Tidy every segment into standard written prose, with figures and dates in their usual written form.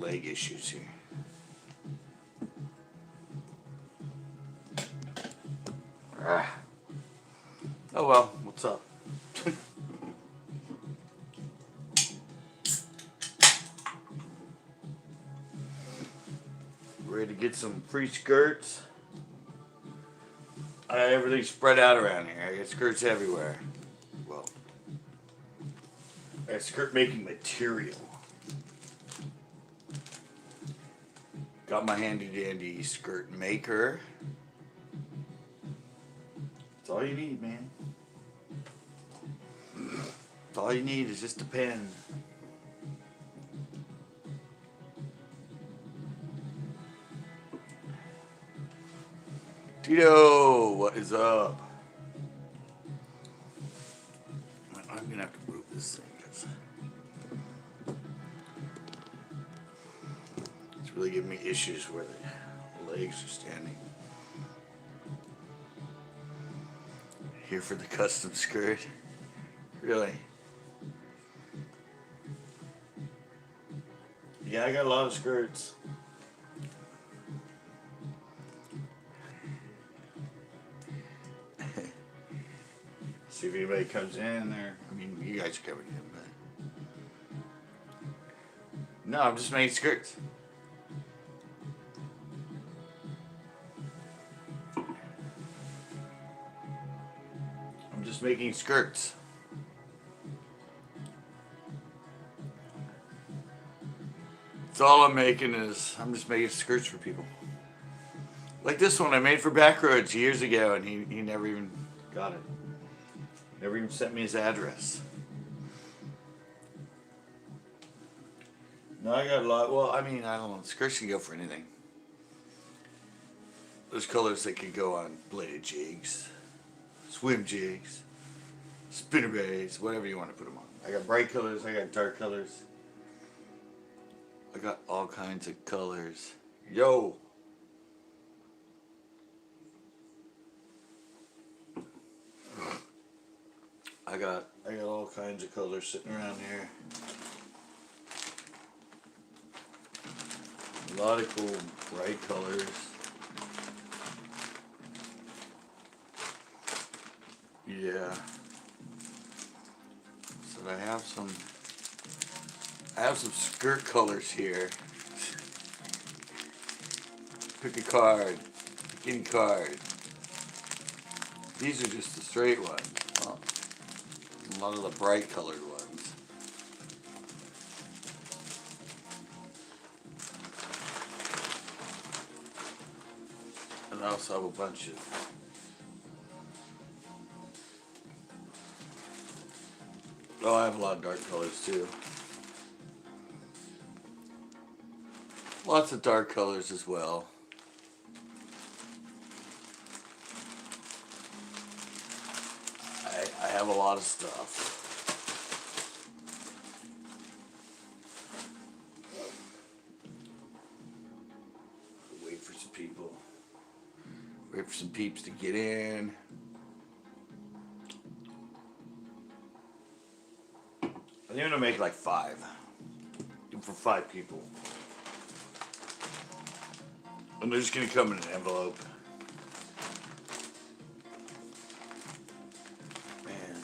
leg issues here. Ah. Oh well, what's up? Ready to get some free skirts? Everything's spread out around here. I got skirts everywhere. Well, I got skirt making material. Got my handy dandy skirt maker. That's all you need, man. That's all you need is just a pen. Tito, what is up? I'm gonna have to move this thing because it's really giving me issues where the legs are standing. Here for the custom skirt. Really? Yeah, I got a lot of skirts. See if anybody comes in there. I mean, you guys are coming in, but no, I'm just making skirts. I'm just making skirts. That's all I'm making is I'm just making skirts for people. Like this one I made for Backroads years ago, and he never even got it. Never even sent me his address. No, I got a lot. Well, I mean, I don't know. Skirts can go for anything. There's colors that could go on bladed jigs, swim jigs, spinner baits, whatever you want to put them on. I got bright colors. I got dark colors. I got all kinds of colors. Yo! I got all kinds of colors sitting around here. A lot of cool bright colors. Yeah. So I have some skirt colors here. Pick a card. Pick any card. These are just the straight ones. Oh. A lot of the bright colored ones. And I also have a bunch of I have a lot of dark colors too. Lots of dark colors as well. I have a lot of stuff. Wait for some people. Wait for some peeps to get in. I think I'm gonna make like 5. For 5 people. And they're just gonna come in an envelope. Man.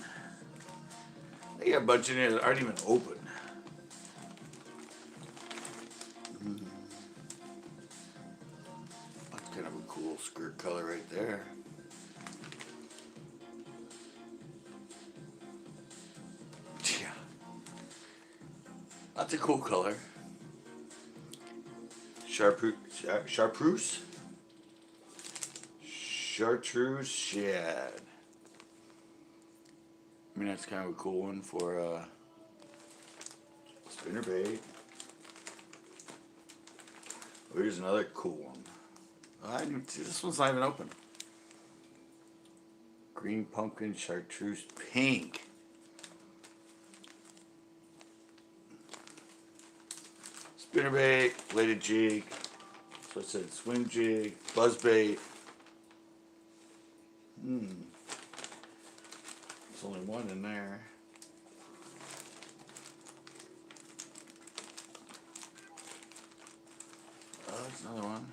They got a bunch in here that aren't even open. That's kind of a cool skirt color right there. Yeah. That's a cool color. Chartreuse shad. I mean, that's kind of a cool one for spinnerbait. Oh, here's another cool one. I didn't see, this one's not even open. Green pumpkin chartreuse pink. Spinnerbait, bladed jig. So I said swim jig, buzzbait. There's only one in there. There's another one.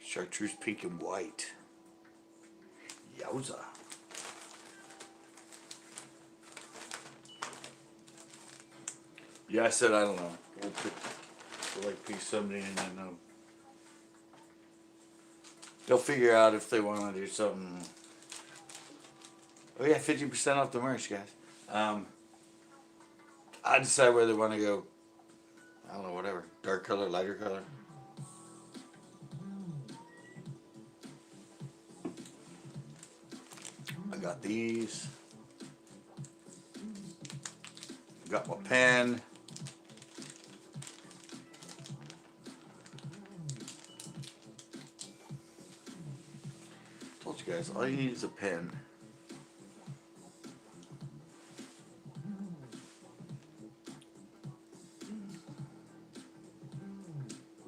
Chartreuse pink and white. Yowza. Yeah, I said I don't know. We'll like pick somebody and then they'll figure out if they want to do something. Oh yeah, 50% off the merch, guys. I decide whether they want to go. I don't know, whatever. Dark color, lighter color. I got these. Got my pen. Told you guys, all you need is a pen.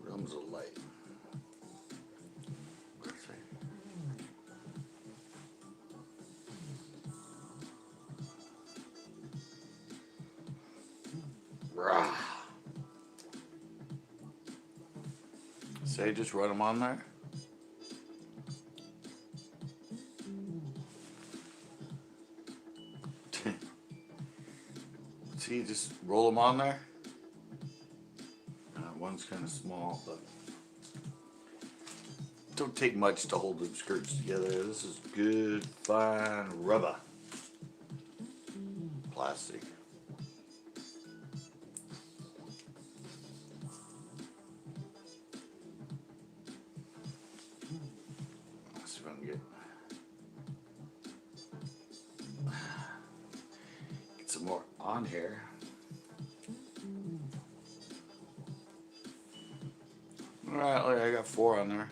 Realms of light. Rah. Say, just run them on there. See, just roll them on there. One's kind of small, but don't take much to hold the skirts together. This is good, fine rubber. Plastic. Let's see if I can get some more on here. Alright, look, I got 4 on there.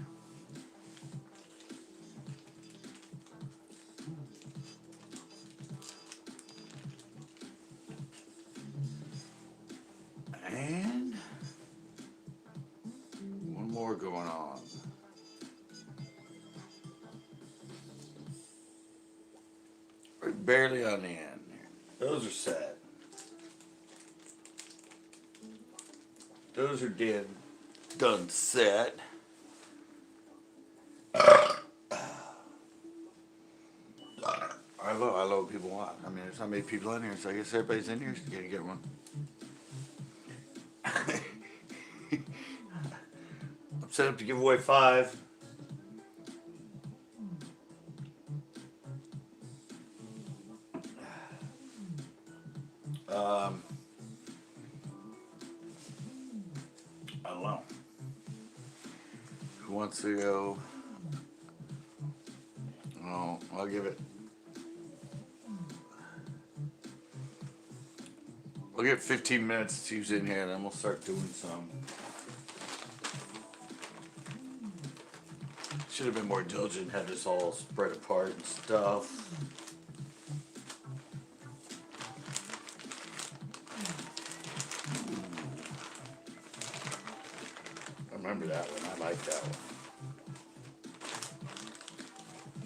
And one more going on. We're barely on the end here. Those are set. Those are dead. Done set. I love what people want. I mean, there's not many people in here, so I guess everybody's in here, so you gotta get one. I'm set up to give away 5. I don't know. Who wants to go? Oh, I'll give it. We'll get 15 minutes to see who's in here, and then we'll start doing some. Should have been more diligent, had this all spread apart and stuff. I remember that one. I like that one.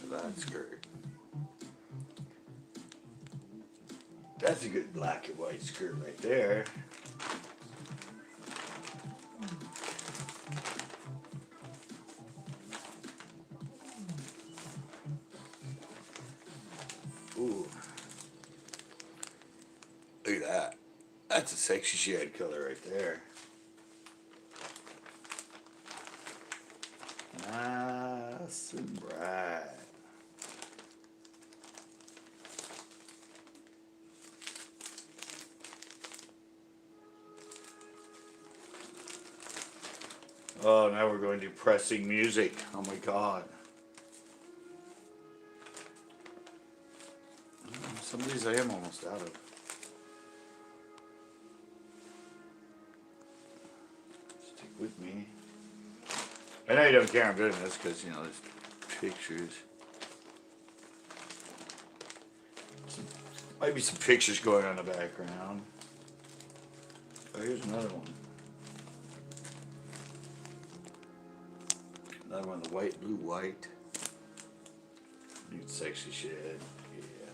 That skirt. That's a good black and white skirt right there. Ooh. Look at that. That's a sexy shade color right there. Nice and bright. Oh, now we're going to depressing music. Oh my God. Some of these I am almost out of. Stick with me. I know you don't care I'm doing this because, you know, there's pictures. Might be some pictures going on in the background. Oh, here's another one. Another one, the white, blue, white. Neat, sexy shade. Yeah.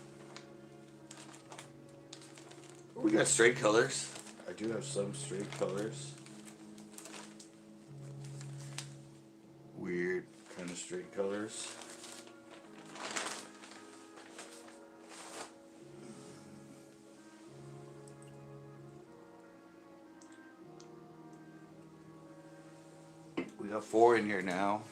We got straight colors. I do have some straight colors. weird kind of straight colors. We got 4 in here now.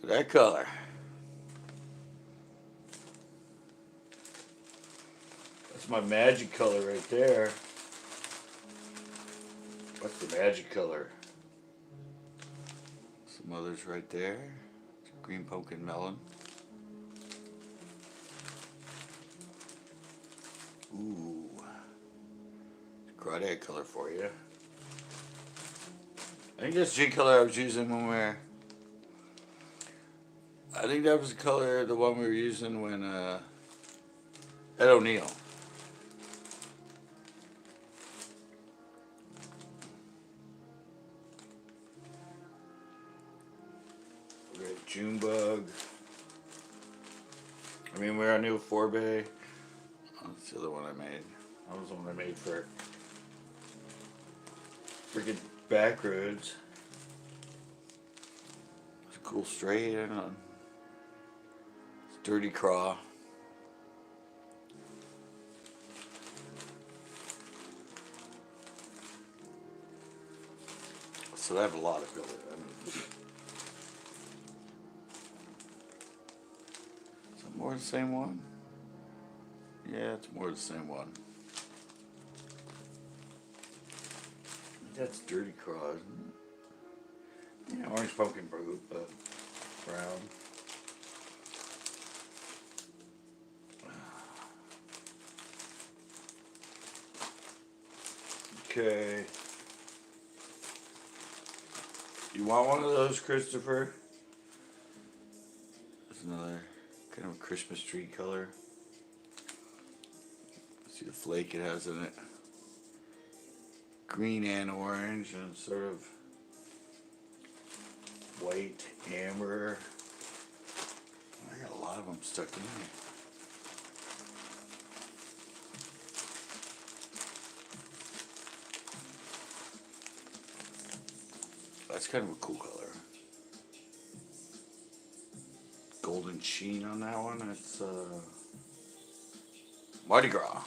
That color. That's my magic color right there. What's the magic color? Some others right there. Green pumpkin melon. Ooh. Crawdad color for you. I think that's the color I was using when we were... I think that was the color, the one we were using when Ed O'Neill. We got Junebug. I mean, we're on new 4-bay. Oh, that's the other one I made. That was the one I made for freaking Backroads. It's a cool straight, I don't know. It's Dirty Craw. So I have a lot of color. I mean, is it more the same one? Yeah, it's more the same one. That's Dirty Craw, isn't it? Yeah, orange pumpkin brown. Okay. You want one of those, Christopher? There's another kind of a Christmas tree color. See the flake it has in it. Green and orange and sort of white, amber. I got a lot of them stuck in here. That's kind of a cool color. Golden sheen on that one. It's Mardi Gras.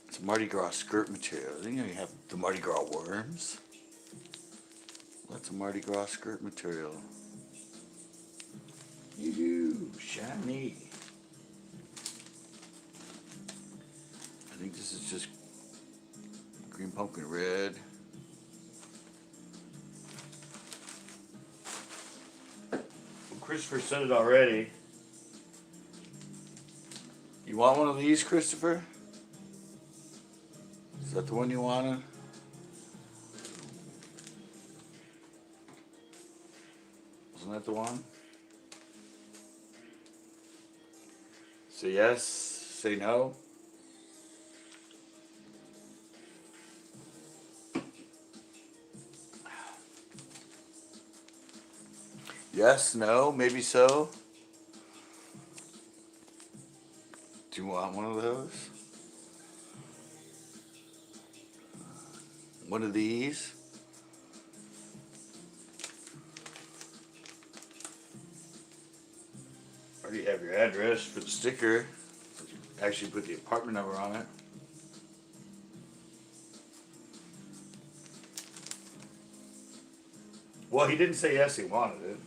It's Mardi Gras skirt material. Then you have the Mardi Gras worms. That's a Mardi Gras skirt material. Yoo-hoo, shiny. I think this is just green pumpkin red. Christopher said it already. You want one of these, Christopher? Is that the one you wanted? Wasn't that the one? Say yes, say no. Yes, no, maybe so. Do you want one of those? One of these? Already have your address for the sticker. Actually put the apartment number on it. Well, he didn't say yes, he wanted it.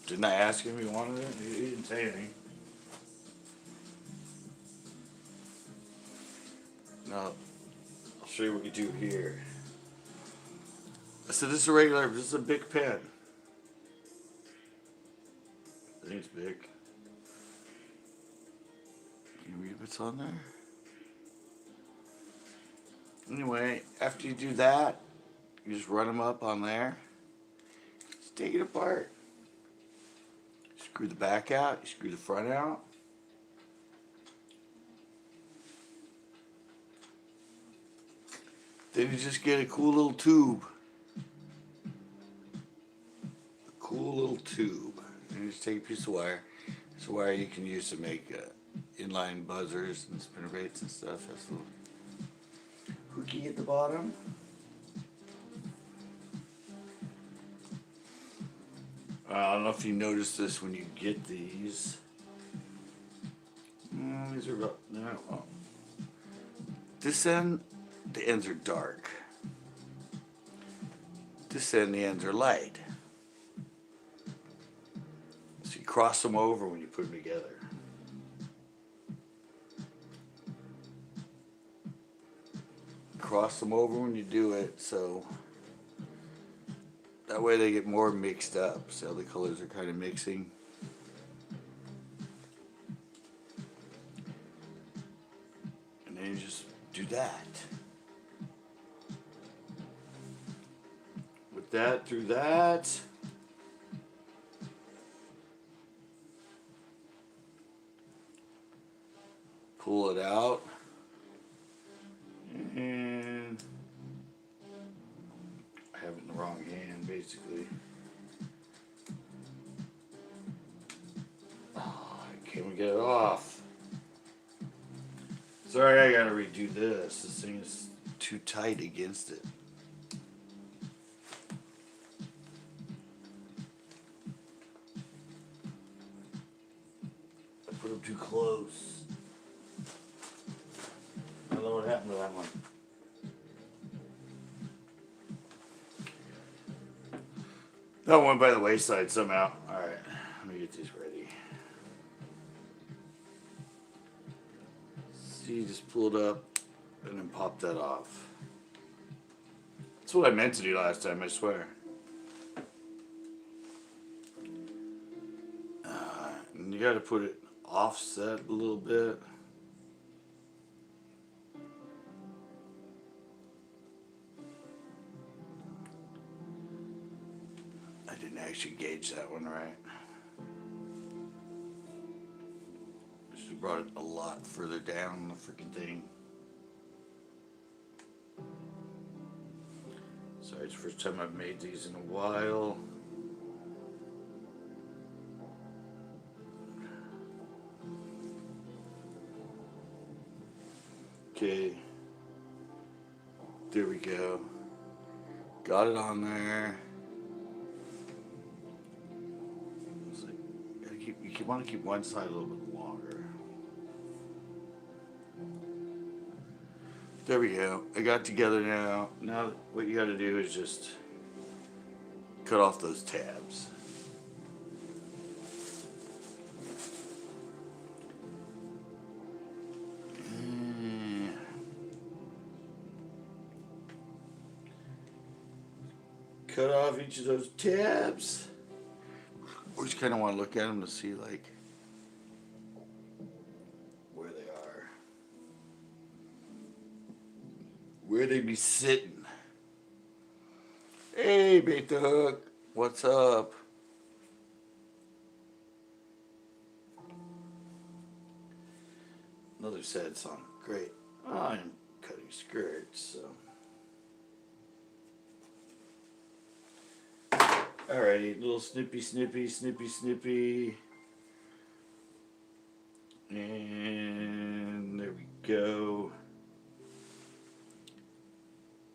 Didn't I ask him if he wanted it? He didn't say anything. Now, I'll show you what you do here. So this is a regular, this is a big pen. I think it's big. Can you read what's on there? Anyway, after you do that, you just run them up on there. Just take it apart. Screw the back out, you screw the front out. Then you just get a cool little tube. A cool little tube. And you just take a piece of wire, It's a wire you can use to make inline buzzers and spinnerbaits and stuff. That's a little hooky at the bottom. I don't know if you noticed this when you get these. These are about, no, oh. This end, the ends are dark. This end, the ends are light. So you cross them over when you put them together. Cross them over when you do it, so that way they get more mixed up. So the colors are kind of mixing. And then you just do that. With that, through that. Pull it out. And I have it in the wrong hand, basically. Oh, I can't get it off. Sorry, I gotta redo this. This thing is too tight against it. I put them too close. I don't know what happened to that one. That went by the wayside somehow. Alright, let me get these ready. See, just pull it up and then pop that off. That's what I meant to do last time, I swear. And you gotta put it offset a little bit. I didn't actually gauge that one right. I should have brought it a lot further down the freaking thing. Sorry, it's the first time I've made these in a while. Okay. There we go. Got it on there. It's like, you want to keep one side a little bit longer. There we go. I got together now. Now what you got to do is just cut off those tabs. Cut off each of those tabs. We just kind of want to look at them to see like where they are, where they be sitting. Hey, Bait the Hook, what's up? Another sad song. Great. I'm cutting skirts, so. Alrighty, little snippy. And there we go.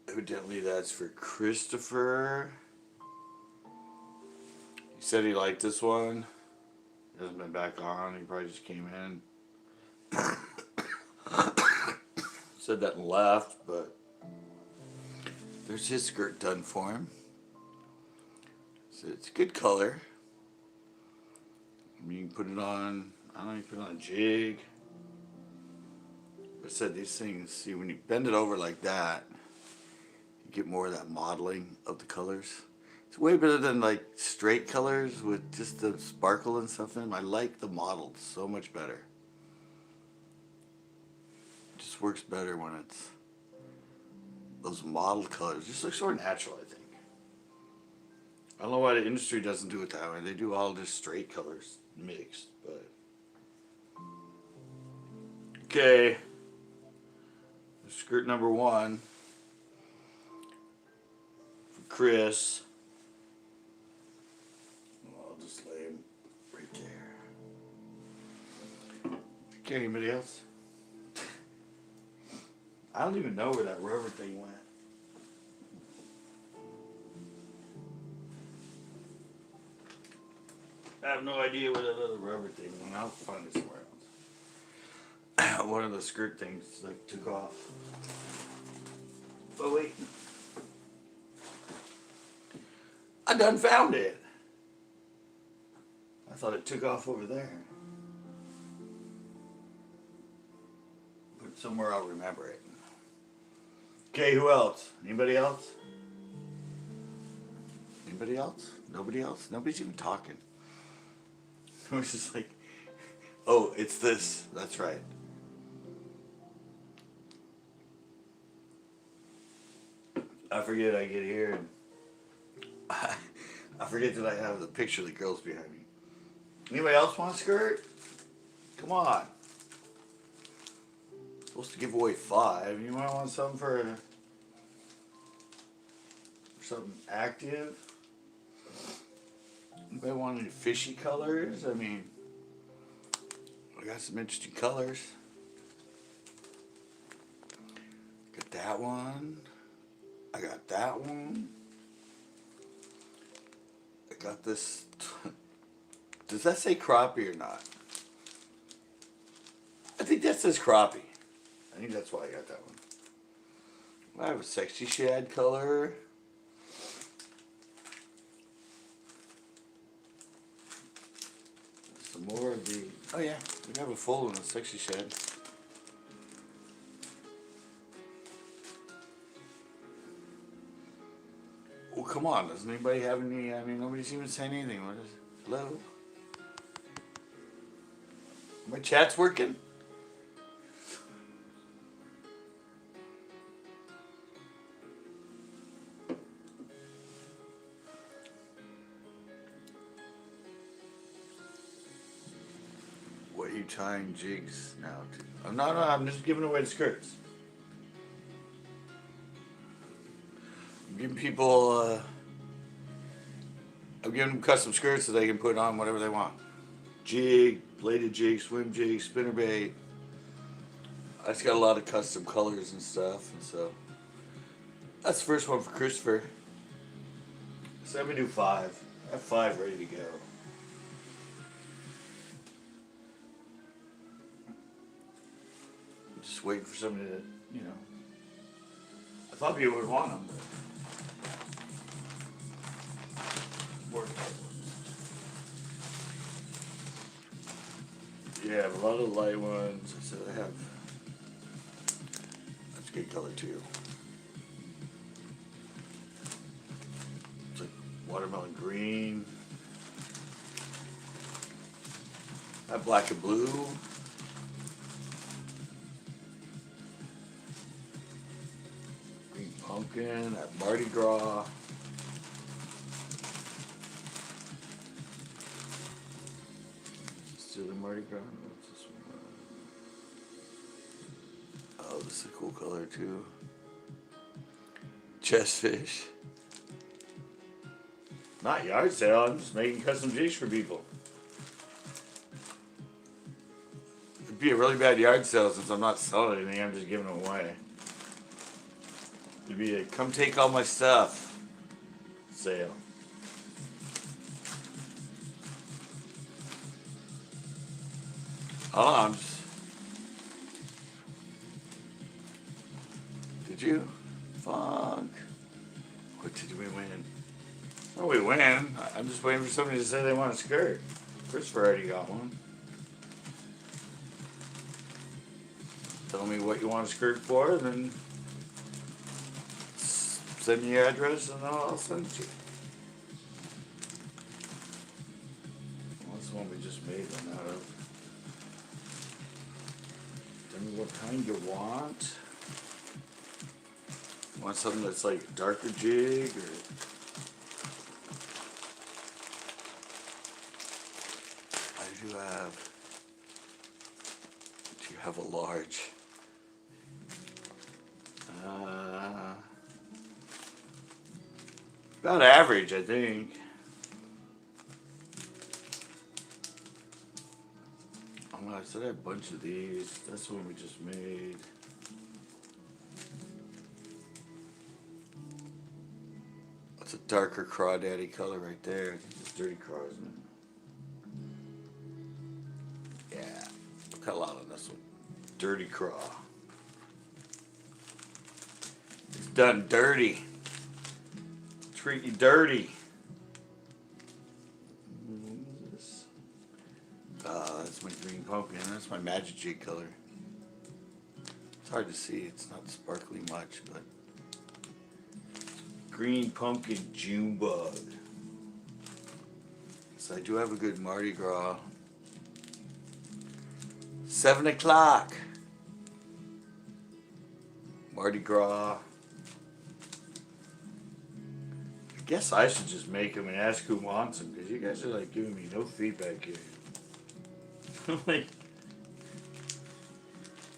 Evidently that's for Christopher. He said he liked this one. He hasn't been back on, he probably just came in. Said that and left, but there's his skirt done for him. So it's a good color. You can put it on, I don't know, you can put it on a jig. I said these things, see, when you bend it over like that, you get more of that modeling of the colors. It's way better than like straight colors with just the sparkle and stuff in them. I like the model so much better. It just works better when it's those modeled colors. It just looks sort of natural, I think. I don't know why the industry doesn't do it that way. They do all just straight colors mixed, but. Okay. Skirt number 1 for Chris. I'll just lay him right there. Okay, anybody else? I don't even know where that rubber thing went. I have no idea where that other rubber thing went. I'll find it somewhere else. One of the skirt things like took off. Oh wait. I done found it. I thought it took off over there. But somewhere I'll remember it. Okay, who else? Anybody else? Anybody else? Nobody else? Nobody's even talking. It was just like, oh, it's this. That's right. I forget I get here and I forget that I have the picture of the girls behind me. Anybody else want a skirt? Come on. I'm supposed to give away 5. You might want something for something active. Anybody want any fishy colors? I mean, I got some interesting colors. Got that one. I got that one. I got this. Does that say crappie or not? I think that says crappie. I think that's why I got that one. I have a sexy shad color. Some more of the. Oh yeah, we have a full one of sexy shad. Well, come on. Doesn't anybody have any? I mean, nobody's even saying anything. What is? Hello? My chat's working? What are you tying jigs now to? No, I'm just giving away the skirts. I'm giving people, I'm giving them custom skirts so they can put on whatever they want. Jig, bladed jig, swim jig, spinnerbait. I just got a lot of custom colors and stuff, and so that's the first one for Christopher. So I'm gonna do 5. I have 5 ready to go. I'm just waiting for somebody to, you know. I thought people would want them, but yeah, I have a lot of light ones. I said I have. That's a good color too. It's like watermelon green. I have black and blue. Green pumpkin. I have Mardi Gras. The Mardi Gras. What's this one? Oh, this is a cool color too. Chestfish. Not yard sale. I'm just making custom jigs for people. It'd be a really bad yard sale since I'm not selling anything. I'm just giving them away. It'd be a come take all my stuff sale. Hold on. Did you? Fuck. What did we win? Oh, we win. I'm just waiting for somebody to say they want a skirt. Christopher already got one. Tell me what you want a skirt for, and then send me your address, and I'll send it to you. Well, that's the one we just made one out of. Tell me what kind you want. You want something that's like darker jig or I do have a large. About average, I think. Oh, I said I had a bunch of these. That's the one we just made. That's a darker crawdaddy color right there. I think it's dirty craw, isn't it? Yeah. Cut a lot on this one. Dirty craw. It's done dirty. Treat you dirty. That's my green pumpkin. That's my magic jig color. It's hard to see. It's not sparkly much, but green pumpkin June bug. So I do have a good Mardi Gras. 7 o'clock. Mardi Gras. I guess I should just make them and ask who wants them, because you guys are like giving me no feedback here. Like,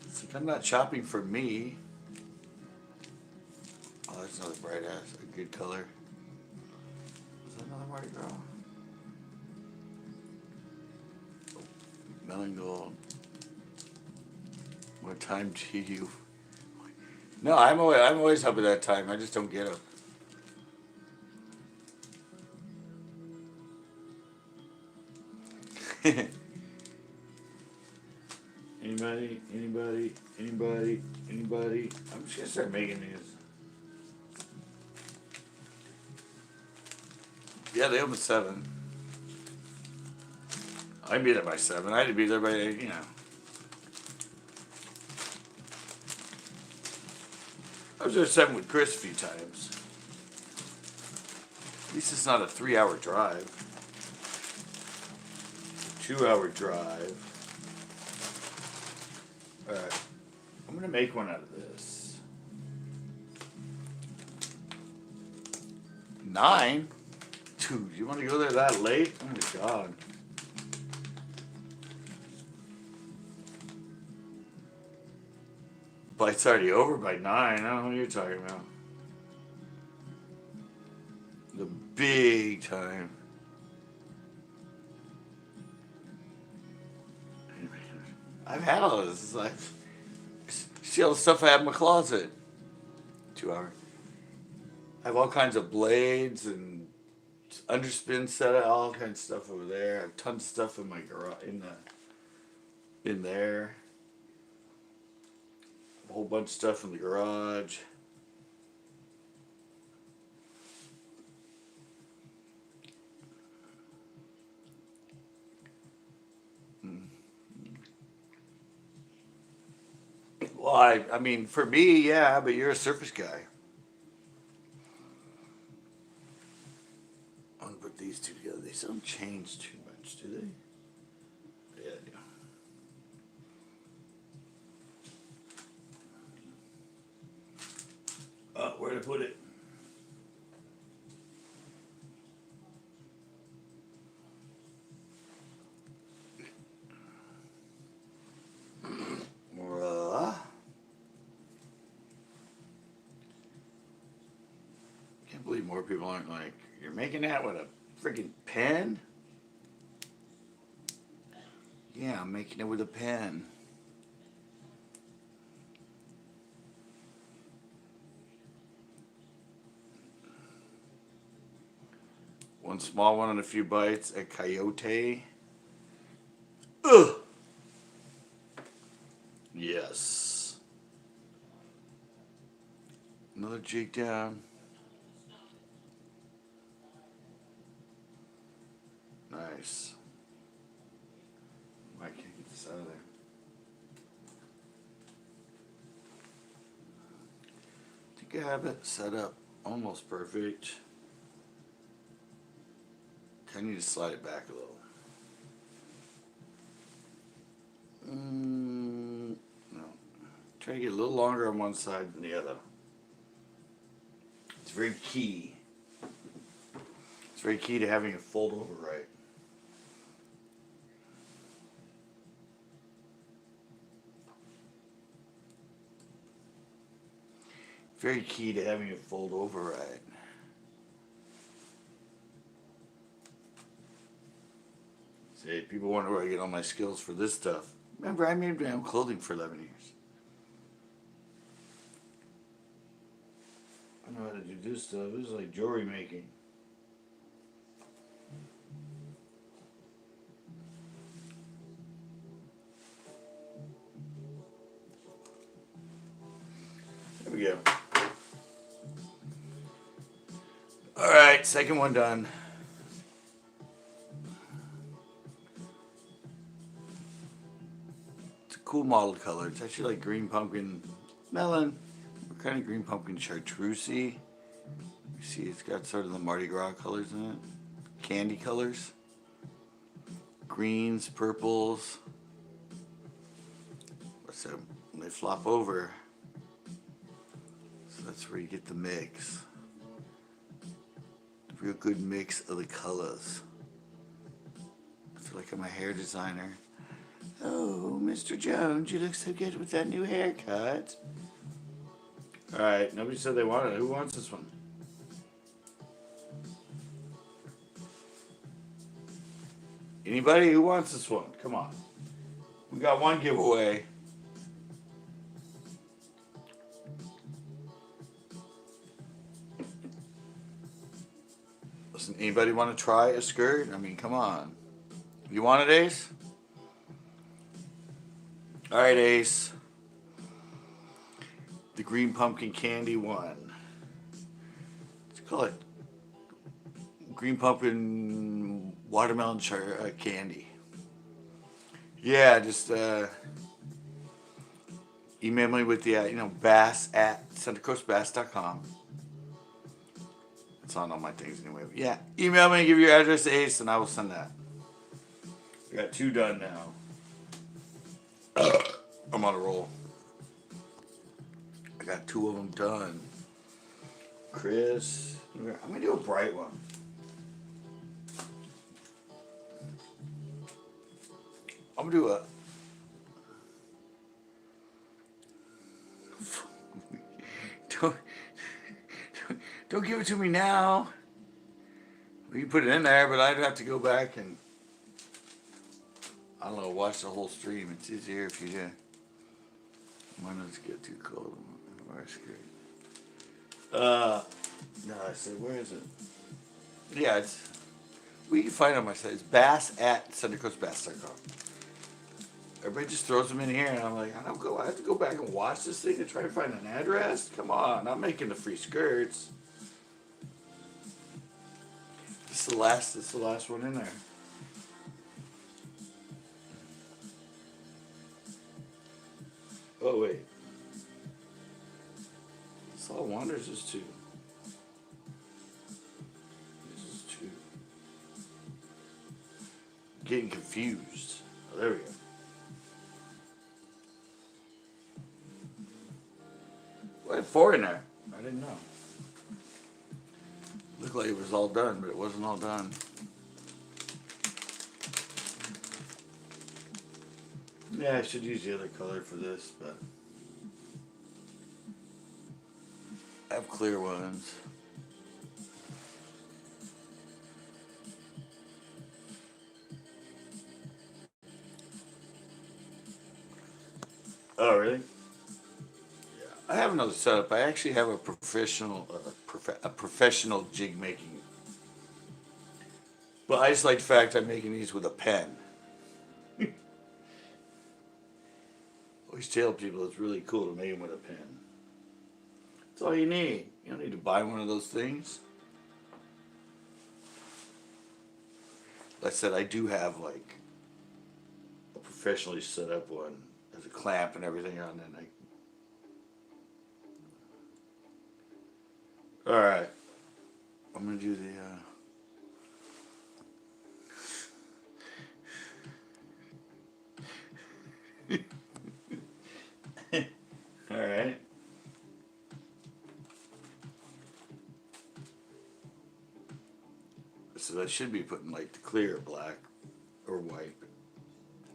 it's like I'm not shopping for me. Oh, that's another bright ass, a good color. Is that another Mardi Gras? Oh, melon gold. What time do you? No, I'm always up at that time. I just don't get up. Anybody? I'm just gonna start making these. Yeah, they open at 7. I'd be there by 7. I had to be there by, you know. I was there at 7 with Chris a few times. At least it's not a 3-hour drive. 2-hour drive. Alright. I'm going to make one out of this. 9? Dude, you want to go there that late? Oh my god. Bite's already over by 9. I don't know what you're talking about. The big time. I've had all this. It's like, see all the stuff I have in my closet. 2 hours. I have all kinds of blades and underspin set, all kinds of stuff over there. I have tons of stuff in my garage, in there. A whole bunch of stuff in the garage. Well, I mean, for me, yeah, but you're a surface guy. I'm gonna put these two together. They don't change too much, do they? Yeah, they do. Where to put it? Can't believe more people aren't like, you're making that with a freaking pen? Yeah, I'm making it with a pen. One small one and a few bites at Coyote. Ugh. Yes. Another jig down. Nice. I can't get this out of there. I think I have it set up almost perfect. I need to slide it back a little. No. Try to get a little longer on one side than the other. It's very key. It's very key to having it fold over right. Very key to having it fold over right. See, people wonder where I get all my skills for this stuff. Remember, I made my own clothing for 11 years. I know how to do this stuff. This is like jewelry making. There we go. Alright, second one done. It's a cool model color. It's actually like green pumpkin melon. Or kind of green pumpkin chartreusey. You see it's got sort of the Mardi Gras colors in it. Candy colors. Greens, purples. So when they flop over, so that's where you get the mix. The real good mix of the colors. I feel like I'm a hair designer. Oh, Mr. Jones, you look so good with that new haircut. Alright, nobody said they wanted it. Who wants this one? Anybody who wants this one? Come on. We got one giveaway. Listen, anybody want to try a skirt? I mean, come on. You want it, Ace? Alright, Ace. The green pumpkin candy one. Let's call it green pumpkin watermelon candy. Yeah, just email me with the bass@centercoastbass.com. It's on all my things anyway. Yeah, email me and give your address to Ace, and I will send that. I got 2 done now. I'm on a roll. I got 2 of them done. Chris, I'm gonna do a bright one. I'm gonna do a. Don't give it to me now. We can put it in there, but I'd have to go back and, I don't know, watch the whole stream. It's easier if you do. Why not just get too cold? Where's no, I said, where is it? Yeah, it's. We can find it on my site. It's bass@centercoastbass.com. Everybody just throws them in here, and I'm like, I have to go back and watch this thing to try to find an address. Come on, I'm making the free skirts. This is the last one in there. Oh wait, this all wonders is 2. This is 2. Getting confused. Oh, there we go. Well, I had 4 in there. I didn't know. Looked like it was all done, but it wasn't all done. Yeah, I should use the other color for this, but I have clear ones. Oh, really? Yeah. I have another setup. I actually have a professional jig making. But I just like the fact I'm making these with a pen. Always tell people it's really cool to make them with a pen. That's all you need. You don't need to buy one of those things. Like I said, I do have like a professionally set up one. There's a clamp and everything on it. Alright. I'm going to do the... Alright. So I should be putting like the clear black or white.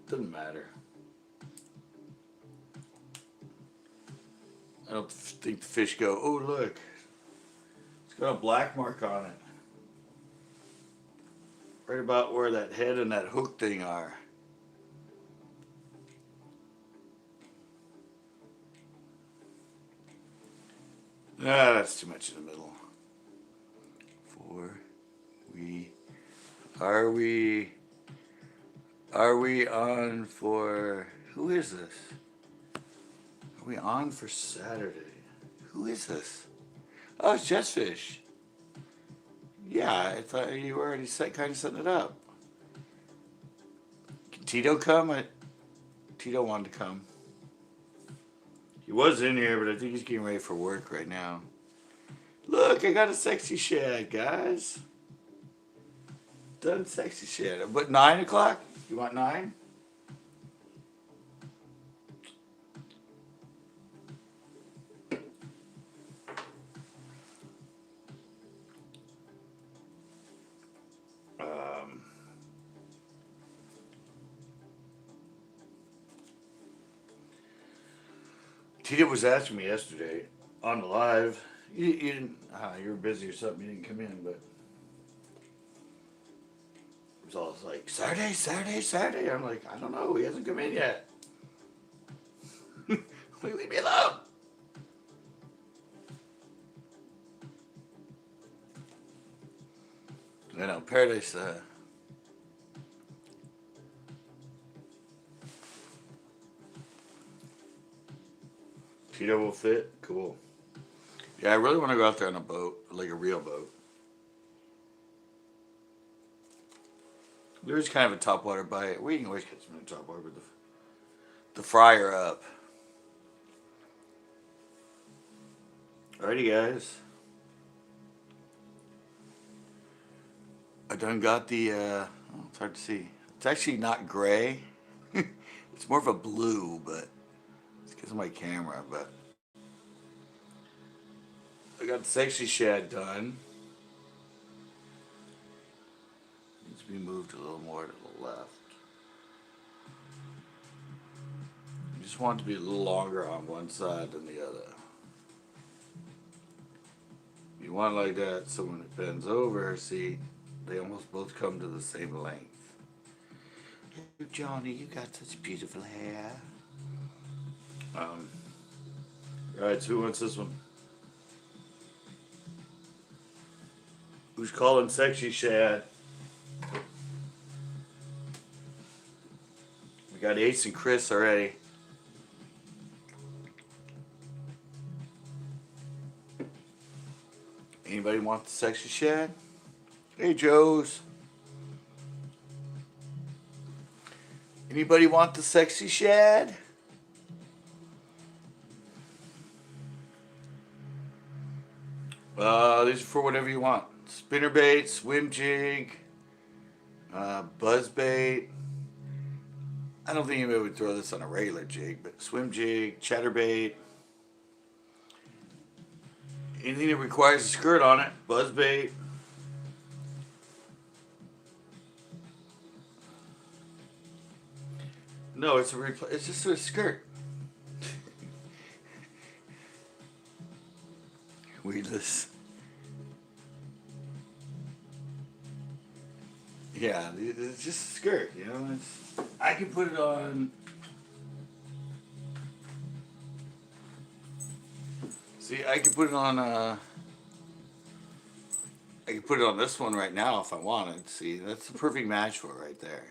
Doesn't matter. I don't think the fish go, oh look, it's got a black mark on it. Right about where that head and that hook thing are. Ah, that's too much in the middle. We are we are we on for who is this? Are we on for Saturday? Who is this? Oh, it's Jessfish. Yeah, I thought you were already kind of setting it up. Can Tito come? Tito wanted to come. He was in here, but I think he's getting ready for work right now. Look, I got a sexy shad, guys. Done sexy shad. But 9 o'clock? You want 9? Tita was asking me yesterday on the live. You didn't. You were busy or something. You didn't come in, but it was all like Saturday, Saturday, Saturday. I'm like, I don't know. He hasn't come in yet. Leave me alone. I know Paradise. Tito will fit. Cool. Yeah, I really want to go out there on a boat, like a real boat. There's kind of a topwater bite. We can always get some in the topwater with the fryer up. Alrighty, guys. I done got the. Oh, it's hard to see. It's actually not gray. It's more of a blue, but it's because of my camera. But I got the sexy shad done. Needs to be moved a little more to the left. I just want it to be a little longer on one side than the other. You want it like that so when it bends over, see, they almost both come to the same length. Hey, Johnny, you got such beautiful hair. Alright, so who wants this one? Who's calling sexy shad? We got Ace and Chris already. Anybody want the sexy shad? Hey, Joes. Anybody want the sexy shad? These are for whatever you want. Spinnerbait, swim jig, buzz bait. I don't think anybody would throw this on a regular jig, but swim jig, chatterbait. Anything that requires a skirt on it, buzz bait. No, it's just a skirt. Weedless. Yeah, it's just a skirt, you know. I can put it on. See, I can put it on. I can put it on this one right now if I wanted. See, that's the perfect match for it right there.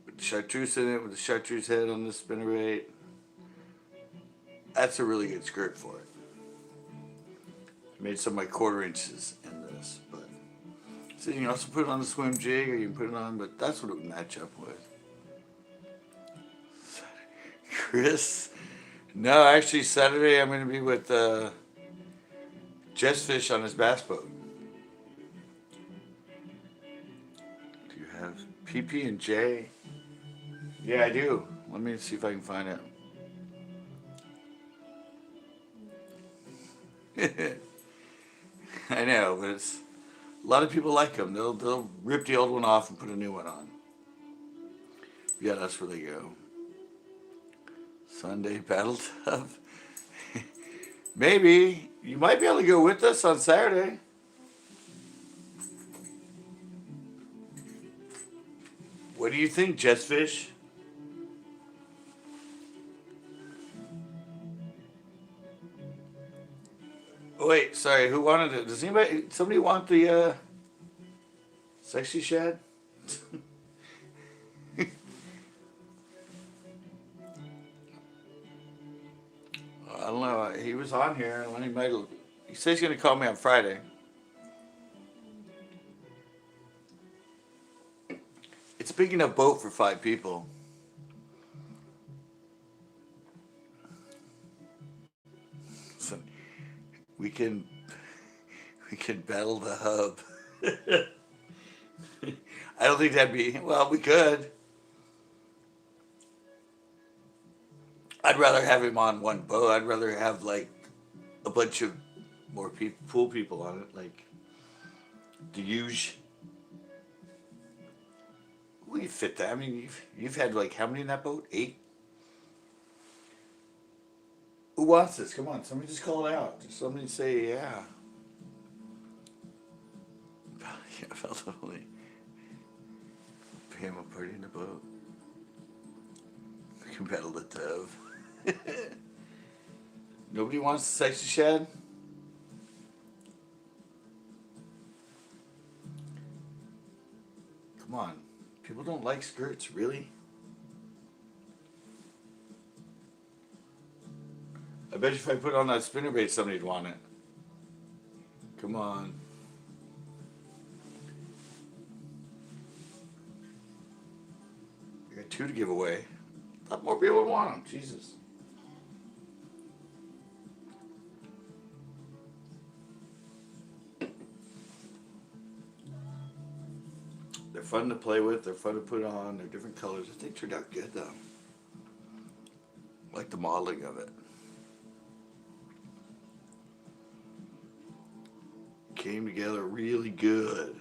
With the chartreuse in it, with the chartreuse head on this spinnerbait. That's a really good skirt for it. I made some of my 1/4 inches in this, but. So you can also put it on the swim jig, or you can put it on, but that's what it would match up with. Chris? No, actually Saturday I'm going to be with Jessfish on his bass boat. Do you have PP and J? Yeah, I do. Let me see if I can find it. I know, but it's... A lot of people like them. They'll rip the old one off and put a new one on. Yeah, that's where they go. Sunday paddle tub. Maybe. You might be able to go with us on Saturday. What do you think, Jetsfish? Oh, wait, sorry. Who wanted it? Does anybody? Somebody want the sexy shad? I don't know. He was on here. He says he's gonna call me on Friday. It's a big enough boat for 5 people. So we can we can battle the hub. I don't think that'd be well. We could. I'd rather have him on one boat. I'd rather have like a bunch of more people, pool people on it, like the huge. We could fit that. I mean, you've had like how many in that boat? 8. Who wants this? Come on, somebody just call it out. Just somebody say yeah. Yeah, felt only. Pay him a party in the boat. We can battle the dove. Nobody wants the sexy shed? Come on. People don't like skirts, really? I bet you if I put on that spinnerbait, somebody'd want it. Come on. I got 2 to give away. A lot more people would want them. Jesus. They're fun to play with. They're fun to put on. They're different colors. I think turned out good though. I like the modeling of it. Came together really good.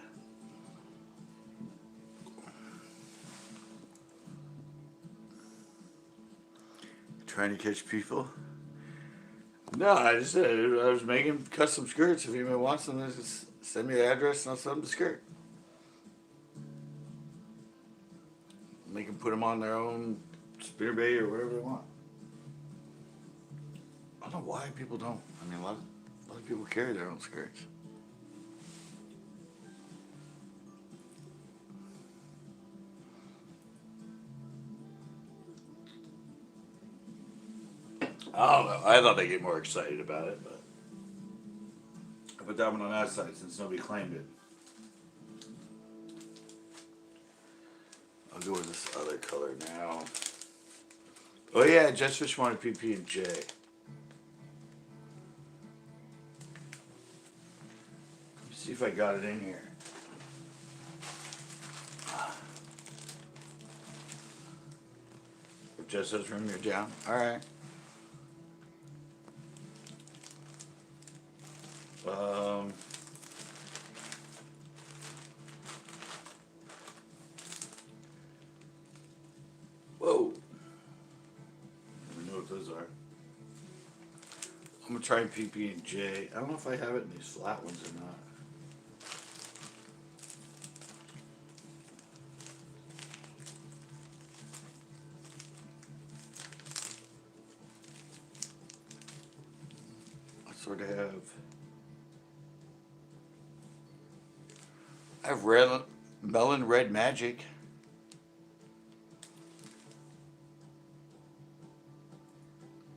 Trying to catch people? No, I just said I was making custom skirts. If anybody wants them, just send me the address and I'll send them the skirt. They can put them on their own spinnerbait or whatever they want. I don't know why people don't. I mean, a lot of people carry their own skirts. I don't know. I thought they'd get more excited about it, but I put that one on that side since nobody claimed it. I'll go with this other color now. Oh yeah, Jetfish wanted PP and J. Let me see if I got it in here. If Jess says room, you're down. All right. Whoa. I don't know what those are. I'm gonna try PP and J. I don't know if I have it in these flat ones or not. I sort of have. I have melon red magic.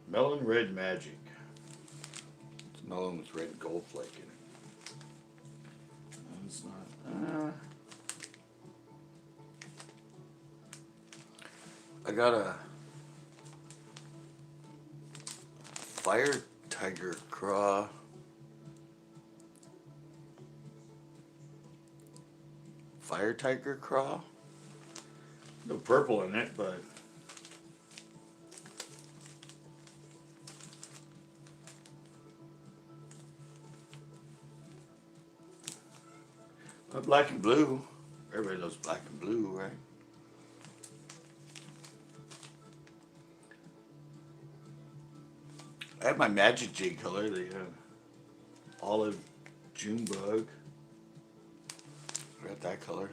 Melon red magic. It's melon with red gold flake in it. And it's not. I got a fire tiger craw. Fire tiger craw. No purple in it, but black and blue. Everybody loves black and blue, right? I have my magic jig color, the olive June bug. I got that color.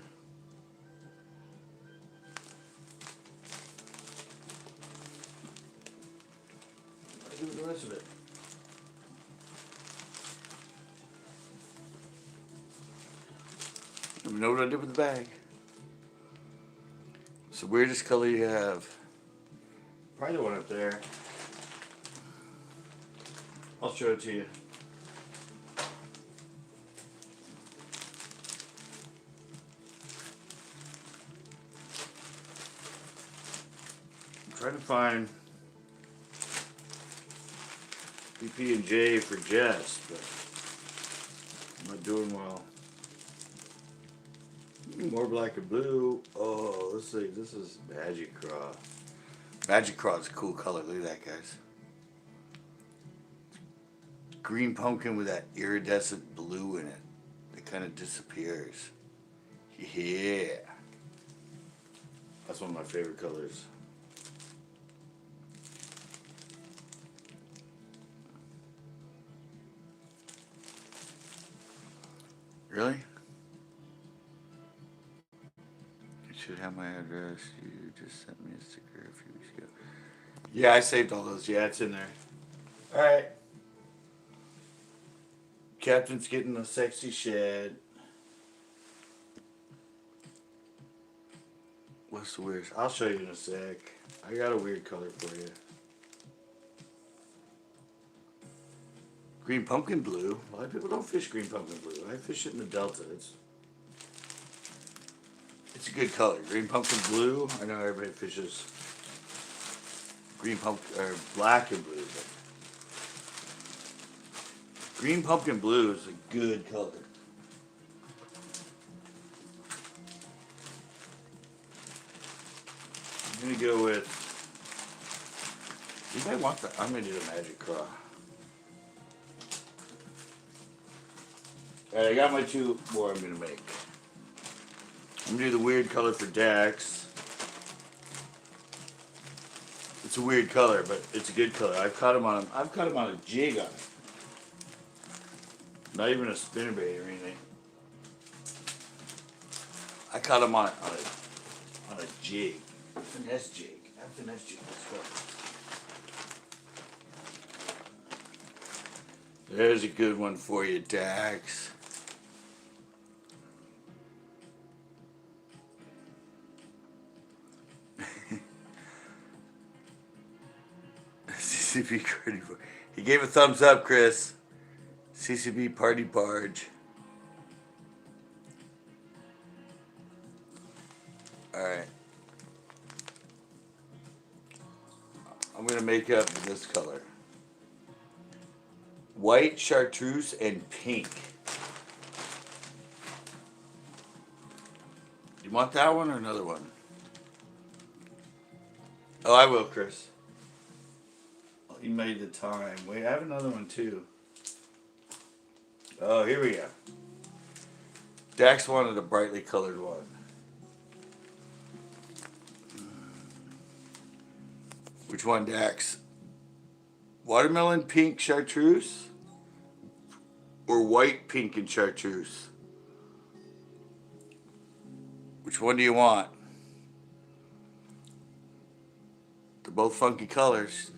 the rest of it. Let me know what I did with the bag. It's the weirdest color you have. Probably the one up there. I'll show it to you. I'm trying to find PP and J for Jess, but I'm not doing well. More black and blue. Oh, let's see. This is Magic Craw. Magic Craw is a cool color. Look at that, guys. Green pumpkin with that iridescent blue in it. It kind of disappears. Yeah. That's one of my favorite colors. Really? Should have my address. You just sent me a sticker a few weeks ago. Yeah, I saved all those. Yeah, it's in there. All right. Captain's getting a sexy shed. What's the weirdest? I'll show you in a sec. I got a weird color for you. Green pumpkin blue. A lot of people don't fish green pumpkin blue. I fish it in the Delta. It's a good color. Green pumpkin blue. I know everybody fishes green pumpkin or black and blue, but green pumpkin blue is a good color. I'm gonna go with. You might want that. I'm gonna do the Magic Craw. Alright, I got my two more I'm gonna make. I'm gonna do the weird color for Dax. It's a weird color, but it's a good color. I've caught him on a jig on it. Not even a spinnerbait or anything. I caught him on a jig. Finesse jig. A finesse jig. Let's go. There's a good one for you, Dax. CCB Party Barge. He gave a thumbs up, Chris. CCB Party Barge. Alright. I'm going to make up this color. White, chartreuse, and pink. You want that one or another one? Oh, I will, Chris. You made the time. Wait, I have another one too. Oh, here we go. Dax wanted a brightly colored one. Which one, Dax? Watermelon, pink, chartreuse? Or white, pink, and chartreuse? Which one do you want? They're both funky colors.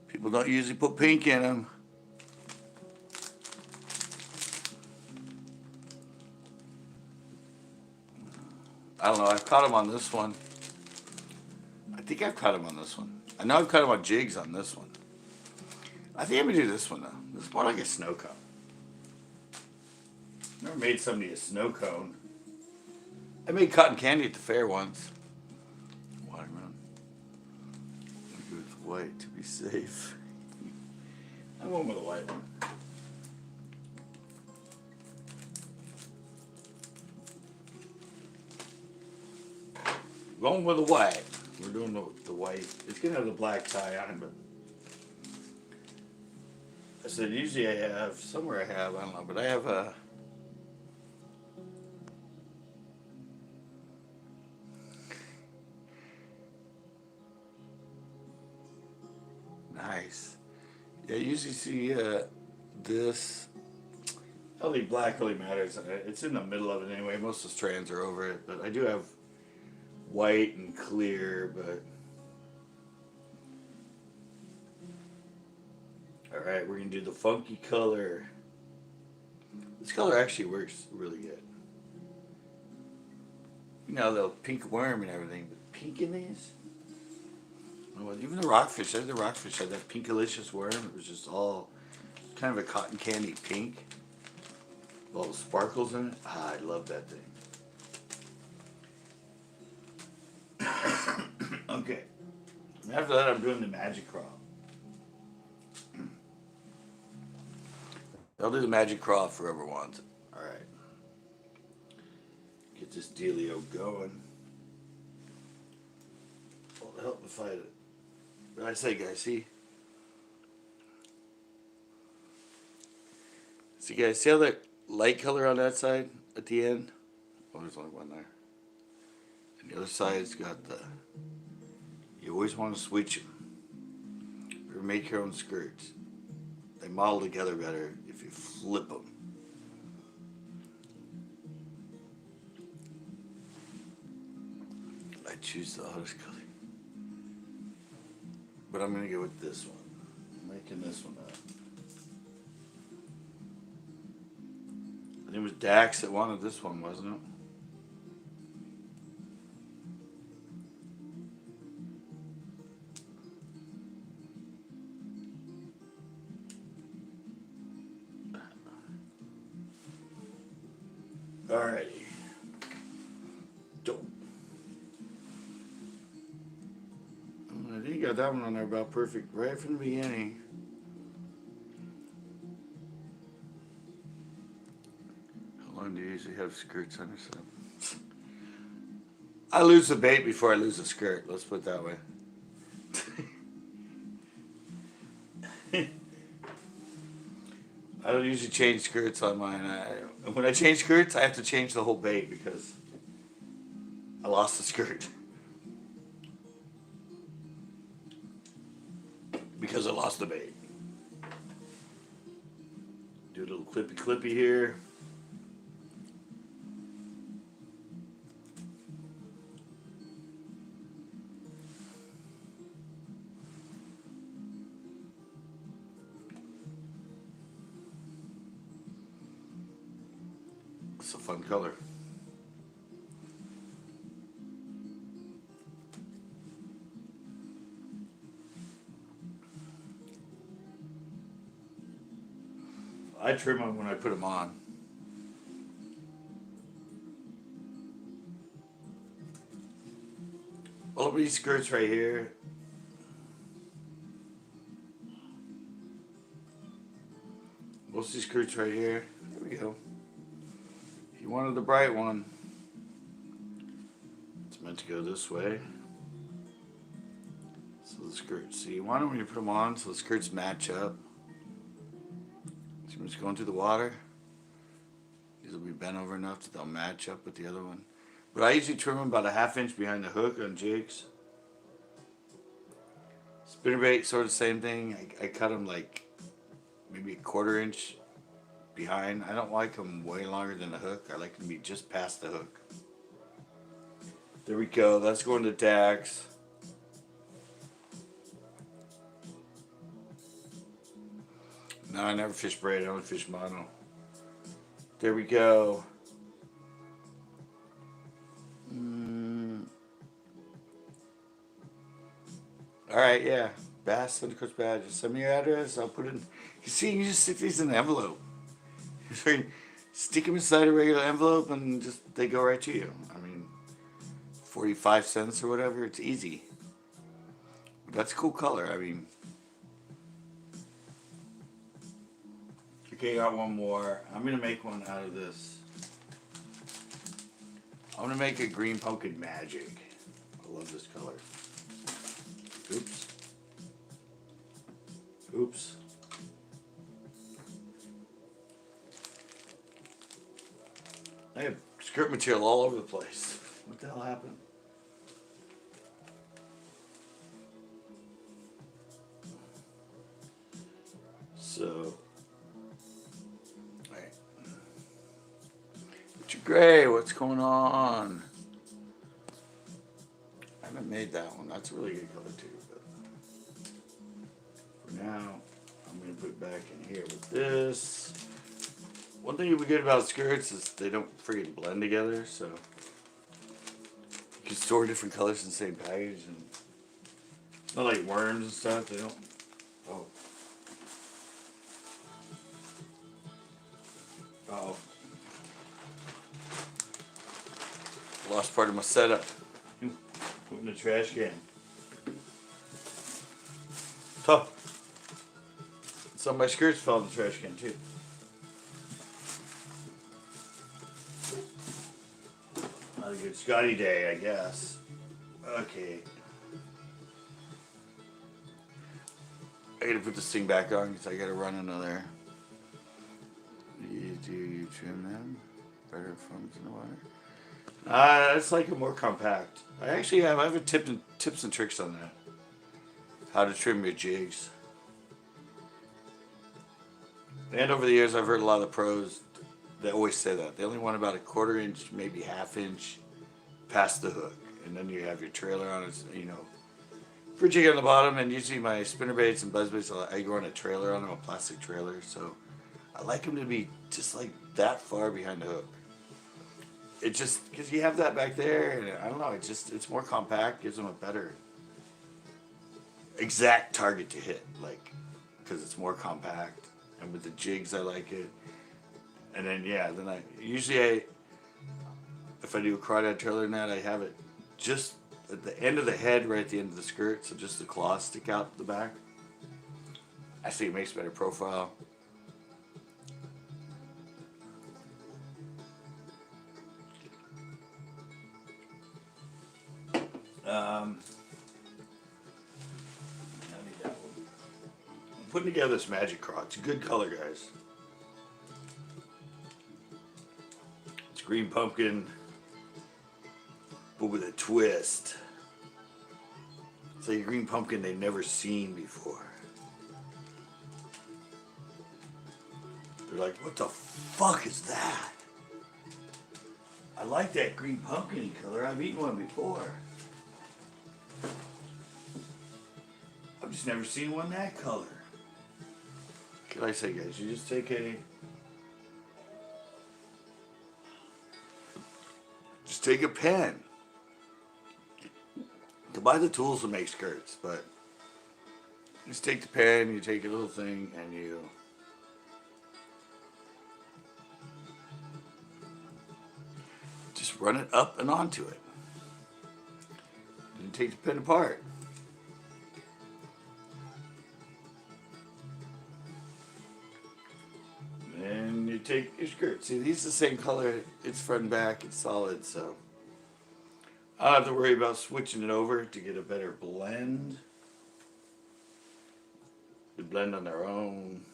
People don't usually put pink in them. I don't know. I've caught them on this one. I think I've caught them on this one. I know I've caught them on jigs on this one. I think I'm going to do this one, though. This is more like a snow cone. Never made somebody a snow cone. I made cotton candy at the fair once. Watermelon. I'm going with white to be safe. I went with a white one. Going with the white. We're doing the white. It's going to have the black tie on it, but I said usually I have, somewhere I have, I don't know, but I have a nice. Yeah, I usually see this. Only black really matters. It's in the middle of it anyway. Most of the strands are over it, but I do have white and clear, but Alright, we're going to do the funky color. This color actually works really good. You know, the pink worm and everything, but pink in these? Oh, even the rockfish, the rockfish had that pinkalicious worm. It was just all kind of a cotton candy pink. All the sparkles in it. Ah, I love that thing. Okay. After that, I'm doing the magic craw. I'll do the magic craw if whoever wants it. Alright. Get this dealio going. Well, help me fight it. What did I say, guys? See? See, guys? See how that light color on that side at the end? Oh, there's only one there. And the other side's got the... You always want to switch them. Or make your own skirts. They model together better if you flip them. I choose the hottest color. But I'm going to go with this one. I'm making this one up. I think it was Dax that wanted this one, wasn't it? Alrighty. Dope. I think you got that one on there about perfect right from the beginning. How long do you usually have skirts on yourself? I lose the bait before I lose the skirt. Let's put it that way. I don't usually change skirts on mine. When I change skirts, I have to change the whole bait because I lost the skirt. Because I lost the bait. Do a little clippy here. It's a fun color. I trim them when I put them on. All of these skirts right here. Most of these skirts right here. There we go. If you wanted the bright one, it's meant to go this way. So the skirts, see, you want them when you put them on so the skirts match up. So I'm just going through the water. These will be bent over enough that they'll match up with the other one. But I usually trim them about a ½ inch behind the hook on jigs. Spinnerbait, sort of the same thing. I cut them like maybe a ½ inch behind. I don't like them way longer than the hook. I like them to be just past the hook. There we go. That's going to Dax. No, I never fish braid. I only fish mono. There we go. Alright, yeah. Bass and Coach Badge. Send me your address. I'll put it in. You see, you just stick these in an envelope. Stick them inside a regular envelope and just they go right to you. I mean, 45 cents or whatever. It's easy. But that's a cool color. I mean, okay, got one more. I'm going to make one out of this. I'm going to make a green pumpkin magic. I love this color. Oops. Oops. I have skirt material all over the place. What the hell happened? So, alright. Richard Gray, what's going on? I haven't made that one. That's a really good color too. But for now, I'm gonna put it back in here with this. One thing we good about skirts is they don't freaking blend together, so you can store different colors in the same package, and not like worms and stuff. They don't. Oh. Oh. Lost part of my setup. Put in the trash can. Tough. Some of my skirts fell in the trash can too. Not a good Scotty day, I guess. Okay. I gotta put this thing back on because I gotta run another. Do you trim them? Better performance in the water? It's like a more compact. I have a tips and tricks on that. How to trim your jigs. And over the years, I've heard a lot of the pros that always say that. They only want about a 1/4 inch, maybe 1/2 inch past the hook. And then you have your trailer on it, for jig on the bottom. And usually my spinner baits and buzz baits, I go on a trailer on them, a plastic trailer. So I like them to be just like that far behind the hook. It just, because you have that back there, and I don't know, it's more compact, gives them a better exact target to hit, like, because it's more compact. And with the jigs, I like it. And then, if I do a crawdad trailer net, I have it just at the end of the head, right at the end of the skirt, so just the claws stick out the back. I think it makes a better profile. I'm putting together this Magic Craw. It's a good color, guys. It's green pumpkin, but with a twist. It's like a green pumpkin they've never seen before. They're like, what the fuck is that? I like that green pumpkin color. I've eaten one before. I've just never seen one that color. Like I say, guys, you just take a pen. You can buy the tools to make skirts, but just take the pen, you take a little thing, and you just run it up and onto it. And take the pen apart. And you take your skirt. See, these are the same color. It's front and back. It's solid, so I don't have to worry about switching it over to get a better blend. They blend on their own.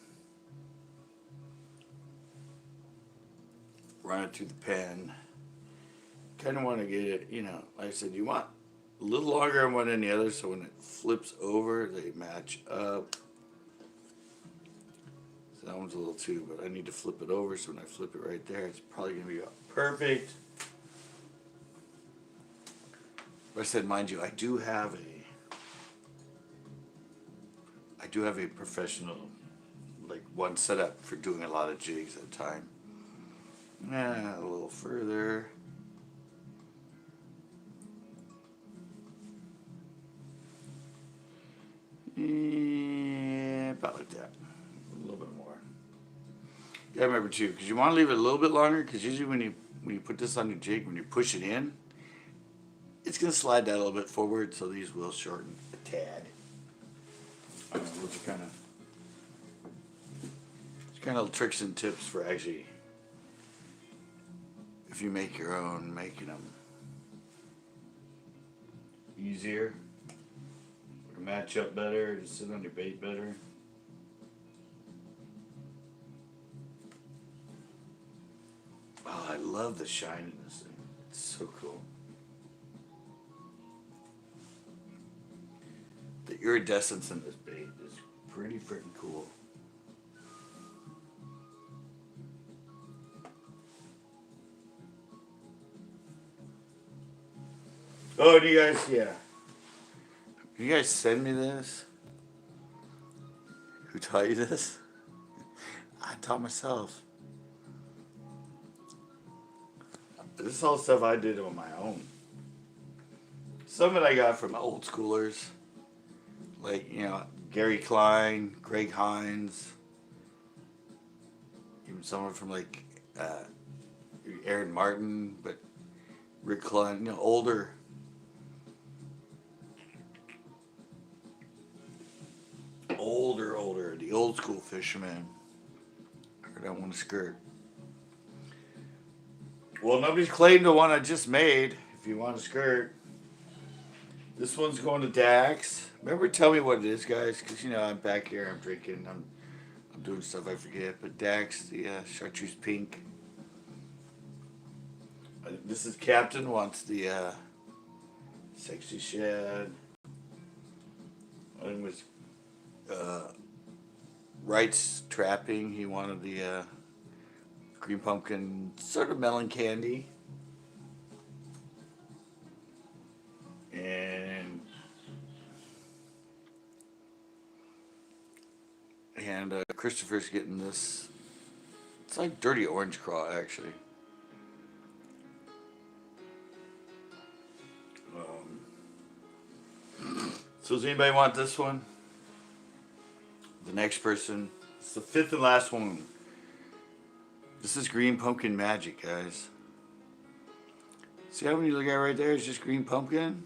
Run it through the pen. Kind of want to get it, like I said, you want a little longer on one than the other, so when it flips over, they match up. So that one's a little too, but I need to flip it over, so when I flip it right there, it's probably going to be perfect. But I said, mind you, I do have a professional, like, one setup for doing a lot of jigs at a time. A little further. Yeah, about like that. A little bit more. Yeah, remember too, because you want to leave it a little bit longer, because usually when you put this on your jig, when you push it in, it's going to slide that a little bit forward, so these will shorten a tad. I don't know, those are kind of tricks and tips for actually, if you make your own, making them easier, to match up better, to sit on your bait better. Oh, I love the shine in this thing. It's so cool. The iridescence in this bait is pretty freaking cool. Oh, do you guys, yeah. You guys send me this? Who taught you this? I taught myself. This is all stuff I did on my own. Some of it I got from old schoolers. Like, Gary Klein, Greg Hines. Even someone from Aaron Martin, but Rick Klein, older. Older, the old school fisherman. I don't want to skirt. Well, nobody's claimed the one I just made. If you want to skirt, this one's going to Dax. Remember, tell me what it is, guys, because I'm back here, I'm drinking, I'm doing stuff I forget. But Dax, the chartreuse pink. This is Captain wants the sexy shad. I think it was Wright's trapping. He wanted the green pumpkin, sort of melon candy. And Christopher's getting this. It's like dirty orange craw, actually. So does anybody want this one? The next person. It's the fifth and last one. This is green pumpkin magic, guys. See how when you look at it right there, it's just green pumpkin?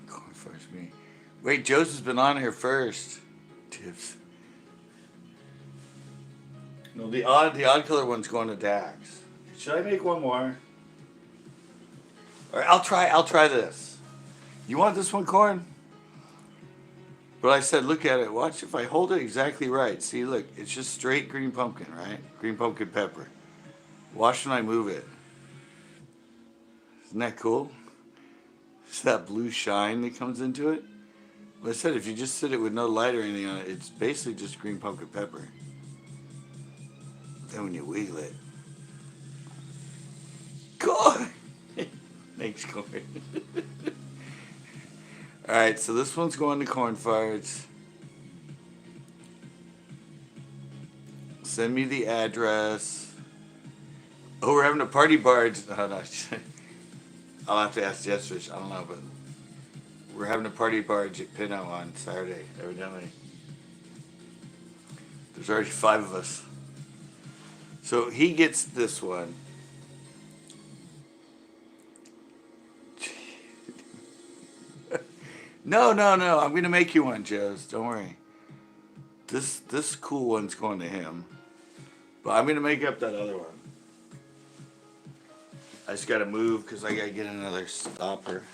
Going first, me. Wait, Joseph's been on here first. Tips. No, the odd color one's going to Dax. Should I make one more? All right, I'll try this. You want this one, Corn? But I said, look at it. Watch if I hold it exactly right. See, look, it's just straight green pumpkin, right? Green pumpkin pepper. Watch when I move it. Isn't that cool? It's that blue shine that comes into it. Well, I said, if you just sit it with no light or anything on it, it's basically just green pumpkin pepper. Then when you wiggle it, Corn! Thanks, Corn. Alright, so this one's going to Corn Farts. Send me the address. Oh, we're having a party barge. Oh, no. I'll have to ask Jessfish. I don't know, but we're having a party barge at Pinot on Saturday, evidently. There's already 5 of us. So he gets this one. No. I'm going to make you one, Joes. Don't worry. This cool one's going to him. But I'm going to make up that other one. I just got to move because I got to get another stopper.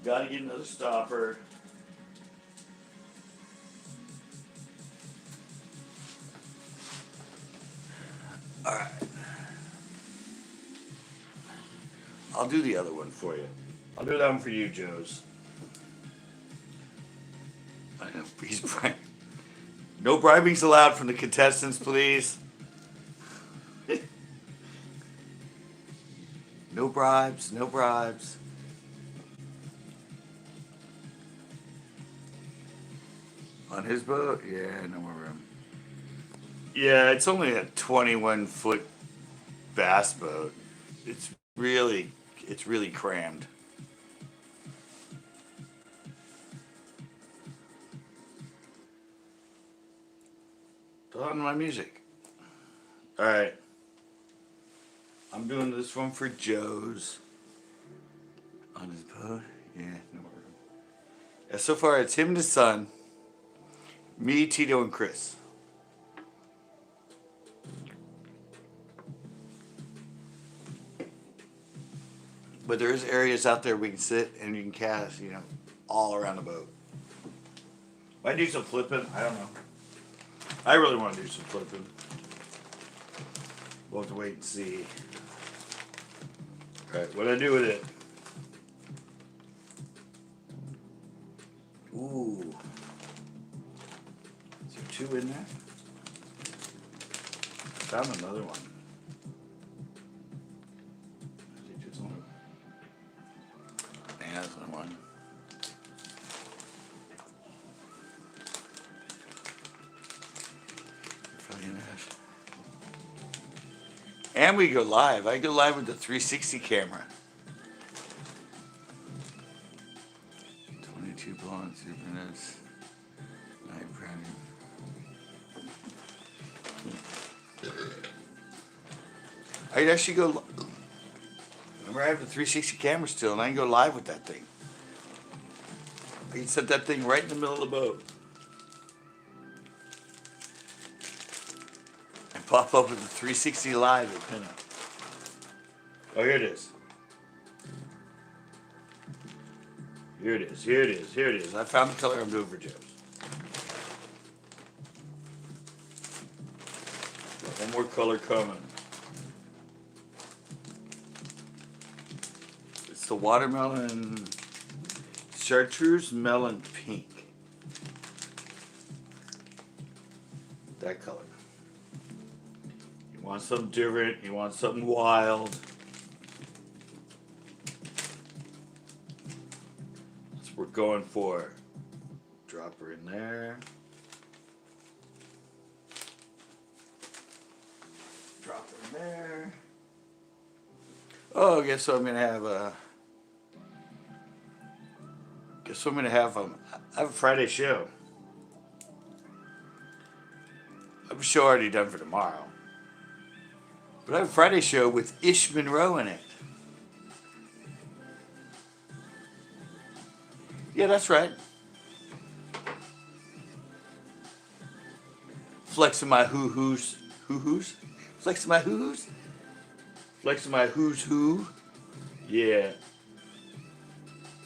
Got to get another stopper. All right. I'll do the other one for you. I'll do that one for you, Joes. I know, he's bribing. No bribing's allowed from the contestants, please. No bribes, no bribes. On his boat? Yeah, no more room. Yeah, it's only a 21-foot bass boat. It's really crammed. Put on my music. All right. I'm doing this one for Joe's. On his boat? Yeah, no more room. Yeah, so far it's him and his son. Me, Tito, and Chris. But there's areas out there we can sit and you can cast, all around the boat. Might do some flipping. I don't know. I really want to do some flipping. We'll have to wait and see. Alright, what do I do with it? Ooh. Is there 2 in there? found another one. I think there's only. Yeah, there's only one. And we go live. I go live with the 360 camera. 22 blonde, 2 minutes. 9 branding. I'd actually go. Remember, I have the 360 camera still, and I can go live with that thing. I can set that thing right in the middle of the boat. And pop up with the 360 live at pinup. Oh, here it is. Here it is, here it is, here it is. I found the color I'm doing for Joe's. Got one more color coming. It's the watermelon chartreuse melon pink. That color. You want something different, you want something wild. That's what we're going for. Drop her in there. Drop her in there. Oh, I guess I'm gonna have a. Guess I'm gonna have I have a Friday show. I have a show already done for tomorrow. But I have a Friday show with Ish Monroe in it. Yeah, that's right. Flexing my hoo-hoos. Hoo-hoos? Flexing my hoo-hoos? Flexing my who's who? Yeah.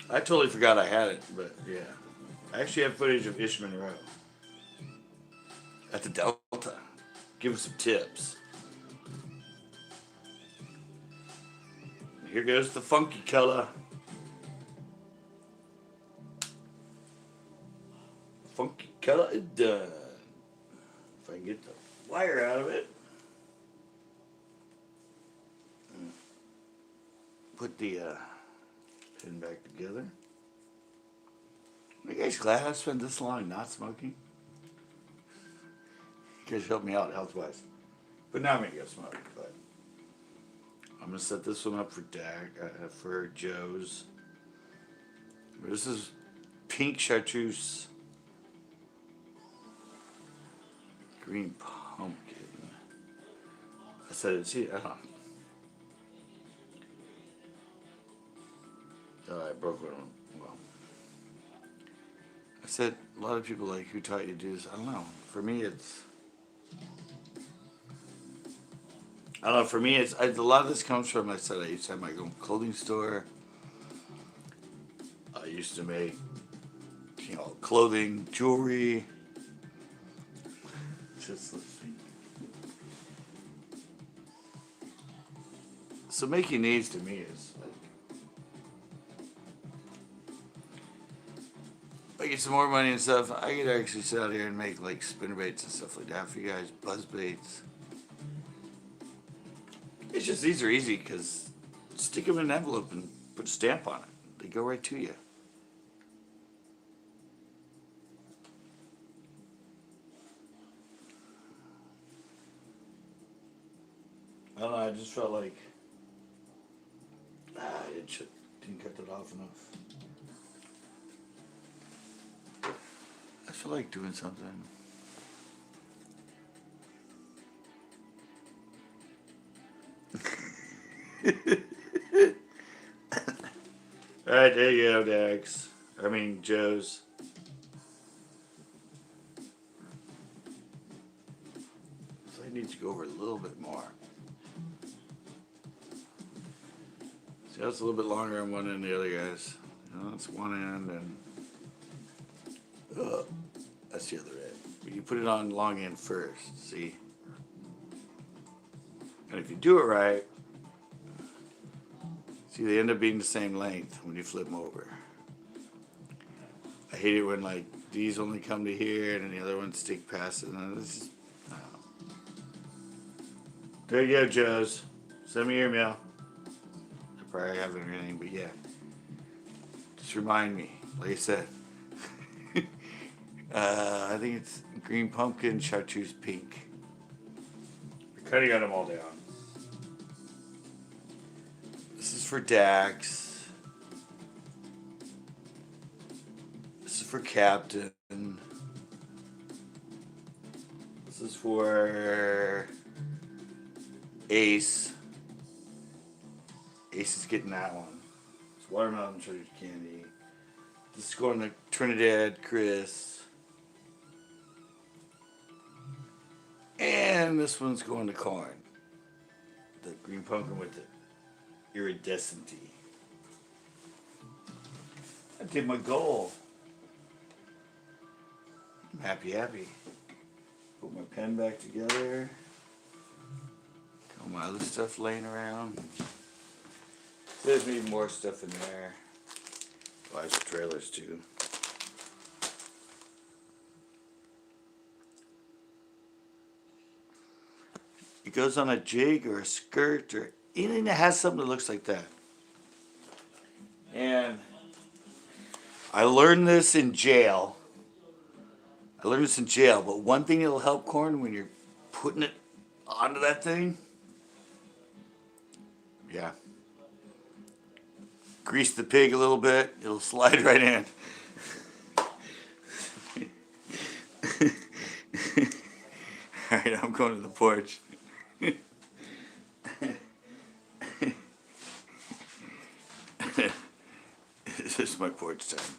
I totally forgot I had it, but yeah. I actually have footage of Ish Monroe at the Delta. Give him some tips. Here goes the funky color. Funky color is done. If I can get the wire out of it. Put the pin back together. Are you guys glad I spent this long not smoking? You guys helped me out health-wise. But now I'm going to go smoke. But I'm going to set this one up for for Joe's. This is pink chartreuse. Green pumpkin. I said it. See, I don't know. I broke one. Well, I said a lot of people like, who taught you to do this? I don't know. For me, it's. I don't know. For me, it's. A lot of this comes from. I said I used to have my own clothing store. I used to make, clothing, jewelry. Just let's see. So making these to me is like. I get some more money and stuff. I could actually sit out here and make like spinner baits and stuff like that for you guys, buzz baits. It's just these are easy because stick them in an envelope and put a stamp on it. They go right to you. I don't know. I just felt like didn't cut it off enough. I feel like doing something. Alright, there you go, Dax. I mean, Joe's. So I need to go over a little bit more. See, that's a little bit longer on one end than the other guys. That's one end, and that's the other end. But you put it on long end first, see? And if you do it right, see, they end up being the same length when you flip them over. I hate it when, like, these only come to here and then the other ones stick past it. And this is, I don't know. There you go, Joe's. Send me your mail. I probably haven't or anything, but yeah. Just remind me, like I said. I think it's green pumpkin, chartreuse pink. I kind of got them all down. This is for Dax. This is for Captain. This is for Ace. Ace is getting that one. It's watermelon chartreuse candy. This is going to Trinidad, Chris. And this one's going to Corn. The green pumpkin with the iridescency. I did my goal. I'm happy. Put my pen back together. All my other stuff laying around. There's maybe more stuff in there. Well, there's trailers too. It goes on a jig or a skirt or anything that has something that looks like that. And I learned this in jail. But one thing that'll help Corn when you're putting it onto that thing, yeah. Grease the pig a little bit, it'll slide right in. Alright, I'm going to the porch. This is my porch time.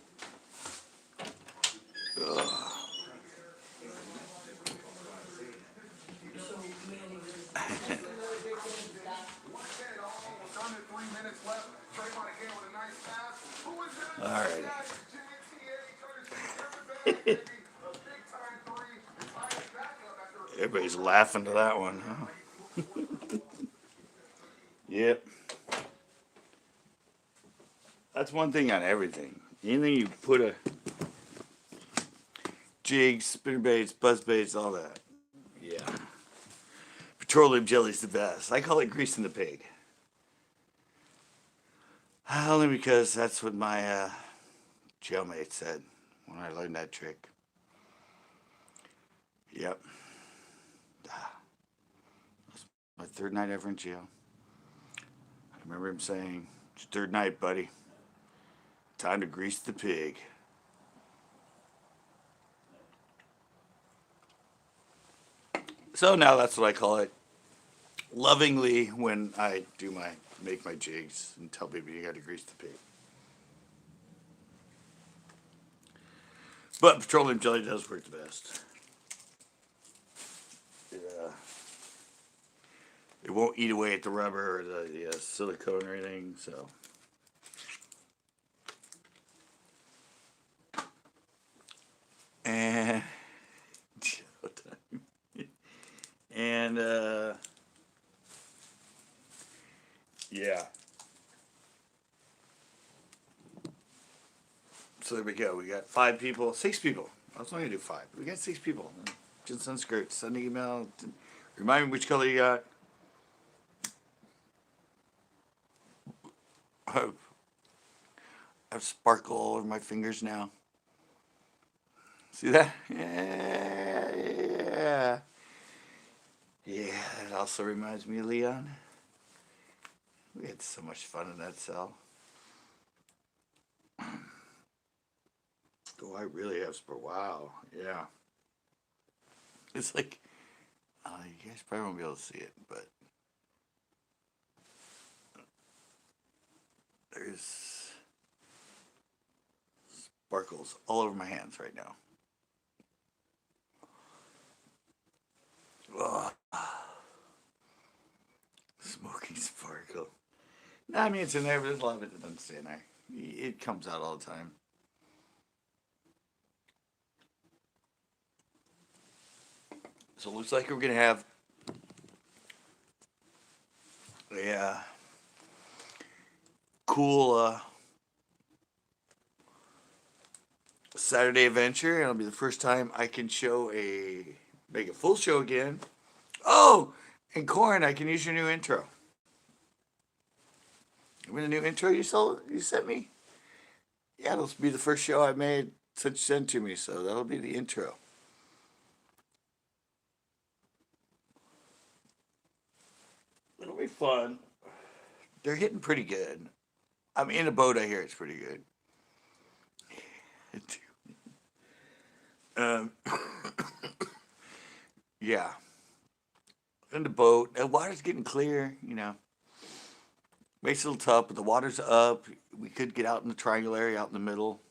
Ugh. Alright. Everybody's laughing to that one, huh? Yep. That's one thing on everything. Anything you put a jigs, spinner baits, buzz baits, all that. Yeah. Petroleum jelly's the best. I call it greasing the pig. Only because that's what my jailmate said when I learned that trick. Yep. That's my third night ever in jail. I remember him saying, "It's your third night, buddy. Time to grease the pig." So now that's what I call it, lovingly, when I make my jigs and tell people you got to grease the pig. But petroleum jelly does work the best. It won't eat away at the rubber or the silicone or anything, so. And and yeah. So there we go. We got 5 people, 6 people. I was only gonna do 5. We got 6 people. Jensen skirt. Send an email. Remind me which color you got. I have sparkle all over my fingers now. See that? Yeah. Yeah, it also reminds me of Leon. We had so much fun in that cell. Oh, I really have sport. Wow, yeah. It's like, you guys probably won't be able to see it, but there's sparkles all over my hands right now. Ugh. Smoking sparkle. No, I mean, it's in there, but there's a lot of it that doesn't stay in there. It comes out all the time. So it looks like we're going to have a cool Saturday adventure. It'll be the first time I can make a full show again. Oh, And Corn, I can use your new intro. Remember the new intro you sent me? Yeah, it'll be the first show I made since you sent to me, so that'll be the intro. It'll be fun. They're hitting pretty good. I'm in a boat. I hear it's pretty good. um, yeah, in the boat. The water's getting clear. Makes it a little tough, but the water's up. We could get out in the triangle area, out in the middle.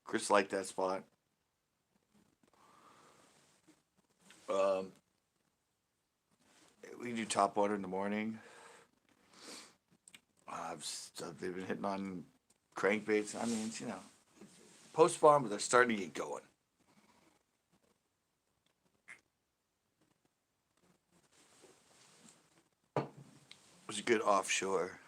Chris liked that spot. Um, we do top water in the morning. They've been hitting on crankbaits. I mean, post spawn, but they're starting to get going. It was a good offshore.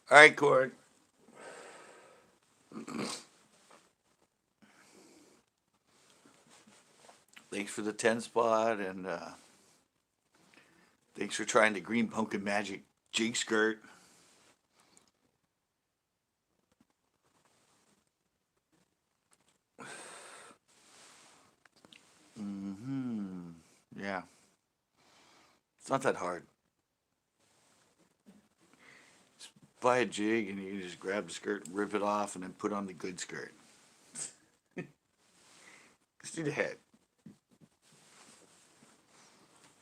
All right, Cord. Thanks for the 10 spot, and thanks for trying the Green Pumpkin Magic jig skirt. Yeah. It's not that hard. Just buy a jig and you can just grab the skirt, rip it off, and then put on the good skirt. Just need a head.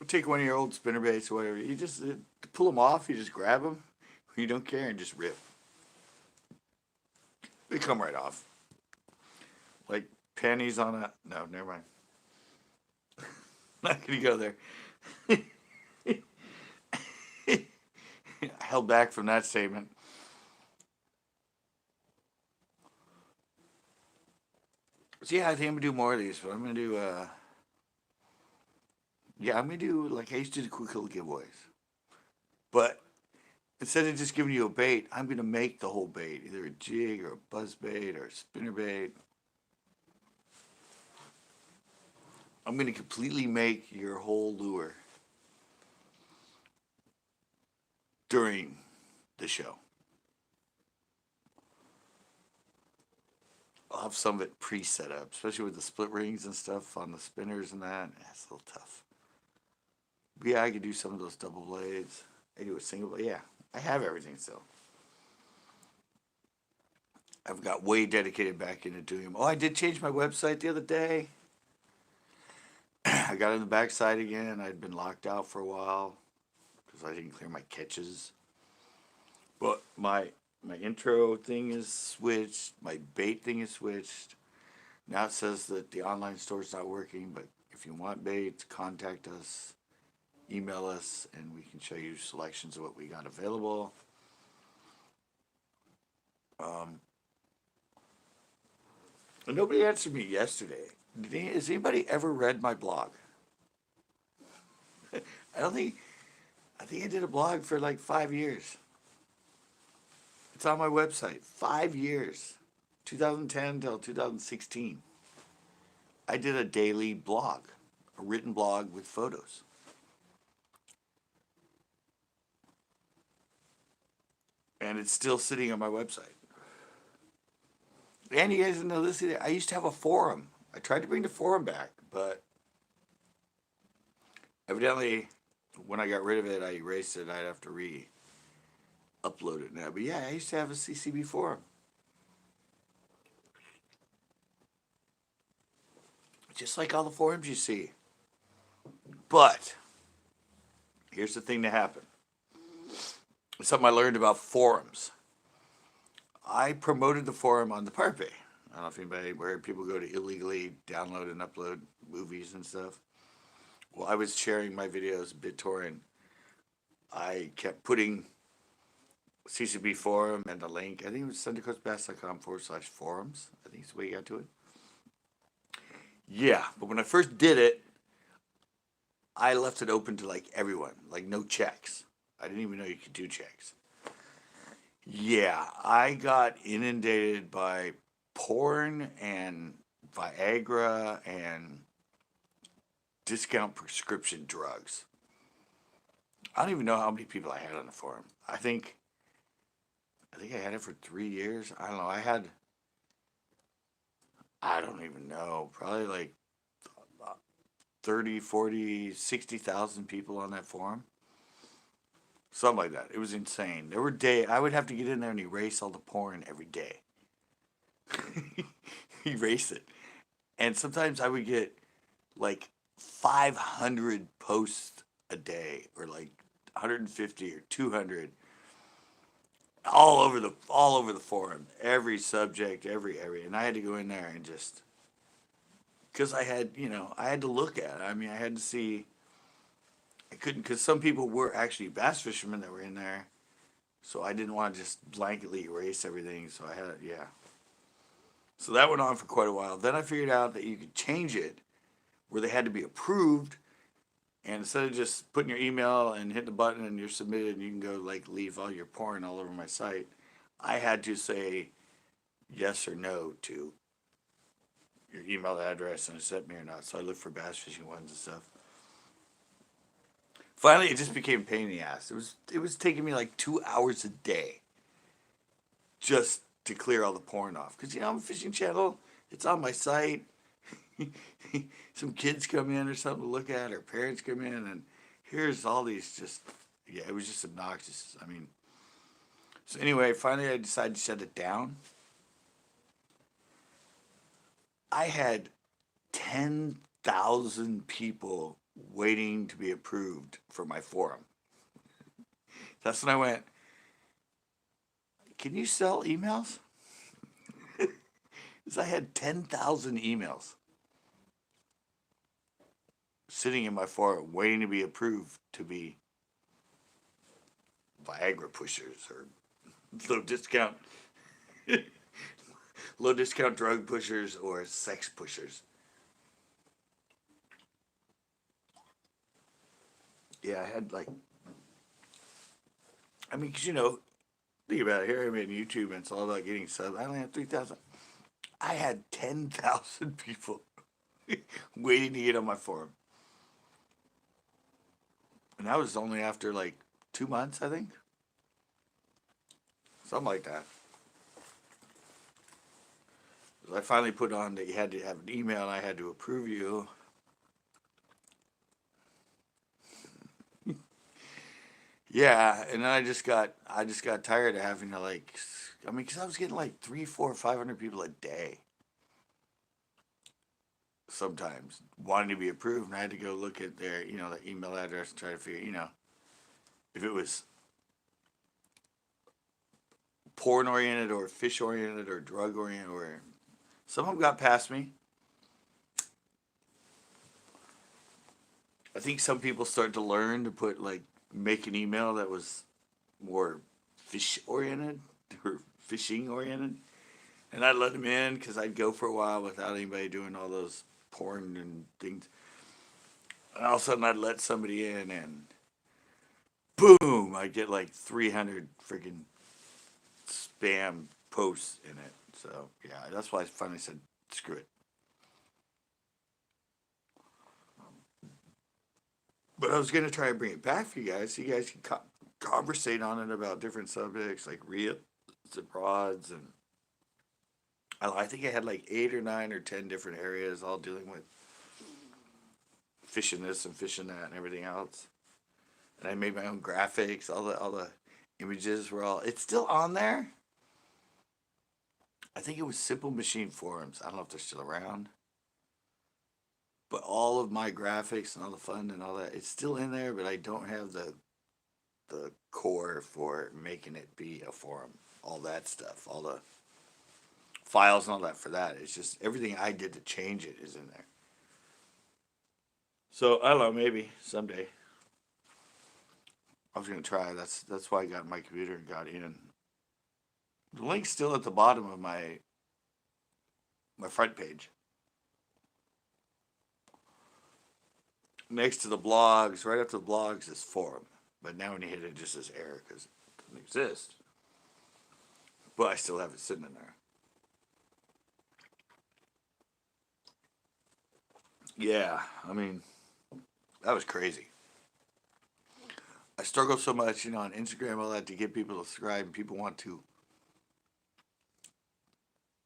Take one of your old spinner baits or whatever. You just to pull them off. You just grab them. You don't care and just rip. They come right off. Like panties on a. No, never mind. Not gonna go there. I held back from that statement. So yeah, I think I'm gonna do more of these, but I'm gonna do yeah, I'm gonna do like I used to do the quick little giveaways. But instead of just giving you a bait, I'm gonna make the whole bait, either a jig or a buzz bait or a spinner bait. I'm gonna completely make your whole lure during the show. I'll have some of it pre-set up, especially with the split rings and stuff on the spinners and that. Yeah, it's a little tough. But yeah, I could do some of those double blades. I do a single blade. Yeah, I have everything still. I've got way dedicated back into doing them. Oh, I did change my website the other day. I got on the backside again. I'd been locked out for a while because I didn't clear my catches. But my intro thing is switched. My bait thing is switched. Now it says that the online store's not working, but if you want baits, contact us, email us, and we can show you selections of what we got available. And nobody answered me yesterday. Has anybody ever read my blog? I don't think. I think I did a blog for like 5 years. It's on my website. 5 years, 2010 till 2016. I did a daily blog, a written blog with photos. And it's still sitting on my website. And you guys didn't know this either. I used to have a forum. I tried to bring the forum back, but evidently, when I got rid of it, I erased it. I'd have to re-upload it now. But yeah, I used to have a CCB forum. Just like all the forums you see. But here's the thing that happened. It's something I learned about forums. I promoted the forum on the Pirate Bay. I don't know if anybody, where people go to illegally download and upload movies and stuff. Well, I was sharing my videos BitTorrent. I kept putting CCB forum and the link. I think it was centercoastbass.com/forums. I think it's the way you got to it. Yeah, but when I first did it, I left it open to like everyone, like no checks. I didn't even know you could do checks. Yeah, I got inundated by porn and Viagra and discount prescription drugs. I don't even know how many people I had on the forum. I think I had it for 3 years. I don't know. I don't even know, probably like 30, 40, 60,000 people on that forum. Something like that. It was insane. There were days I would have to get in there and erase all the porn every day. Erase it. And sometimes I would get like 500 posts a day or like 150 or 200 all over the forum, every subject, every area, and I had to go in there and just because I had to look at it. I mean, I had to see. I couldn't because some people were actually bass fishermen that were in there, so I didn't want to just blanketly erase everything. So I had yeah. So that went on for quite a while. Then I figured out that you could change it where they had to be approved, and instead of just putting your email and hitting the button and you're submitted and you can go like leave all your porn all over my site, I had to say yes or no to your email address and accept me or not. So I looked for bass fishing ones and stuff. Finally, it just became a pain in the ass. It was taking me like 2 hours a day just to clear all the porn off. Because I'm a fishing channel. It's on my site. Some kids come in or something to look at, or parents come in, and here's all these just yeah, it was just obnoxious. I mean, so anyway, finally I decided to shut it down. I had 10,000 people waiting to be approved for my forum. That's when I went, can you sell emails? Because I had 10,000 emails sitting in my forum waiting to be approved to be Viagra pushers or low discount low discount drug pushers or sex pushers. Yeah, I had like, I mean, because think about it here. I'm in YouTube and it's all about getting subs. I only had 3,000. I had 10,000 people waiting to get on my forum. And that was only after like 2 months, I think. Something like that. I finally put on that you had to have an email and I had to approve you. Yeah, and then I just got tired of having to like, I mean, because I was getting like 3, 4, 500 people a day. Sometimes wanting to be approved, and I had to go look at their, the email address and try to figure, if it was porn oriented or fish oriented or drug oriented, or some of them got past me. I think some people started to learn to make an email that was more fish oriented or fishing oriented, and I'd let them in because I'd go for a while without anybody doing all those porn and things. And all of a sudden, I'd let somebody in, and boom, I'd get like 300 freaking spam posts in it. So yeah, that's why I finally said screw it. But I was gonna try and bring it back for you guys, so you guys can conversate on it about different subjects like reels and rods, and I think I had like 8 or 9 or 10 different areas, all dealing with fishing this and fishing that and everything else. And I made my own graphics. All the images were all. It's still on there. I think it was Simple Machine Forums. I don't know if they're still around. But all of my graphics and all the fun and all that, it's still in there, but I don't have the core for making it be a forum. All that stuff, all the files and all that for that. It's just everything I did to change it is in there. So I don't know, maybe someday. I was gonna try. That's why I got my computer and got in. The link's still at the bottom of my front page. Next to the blogs, right after the blogs is forum. But now when you hit it, it just says error because it doesn't exist. But I still have it sitting in there. Yeah, I mean, that was crazy. I struggle so much, on Instagram, all that, to get people to subscribe, and people want to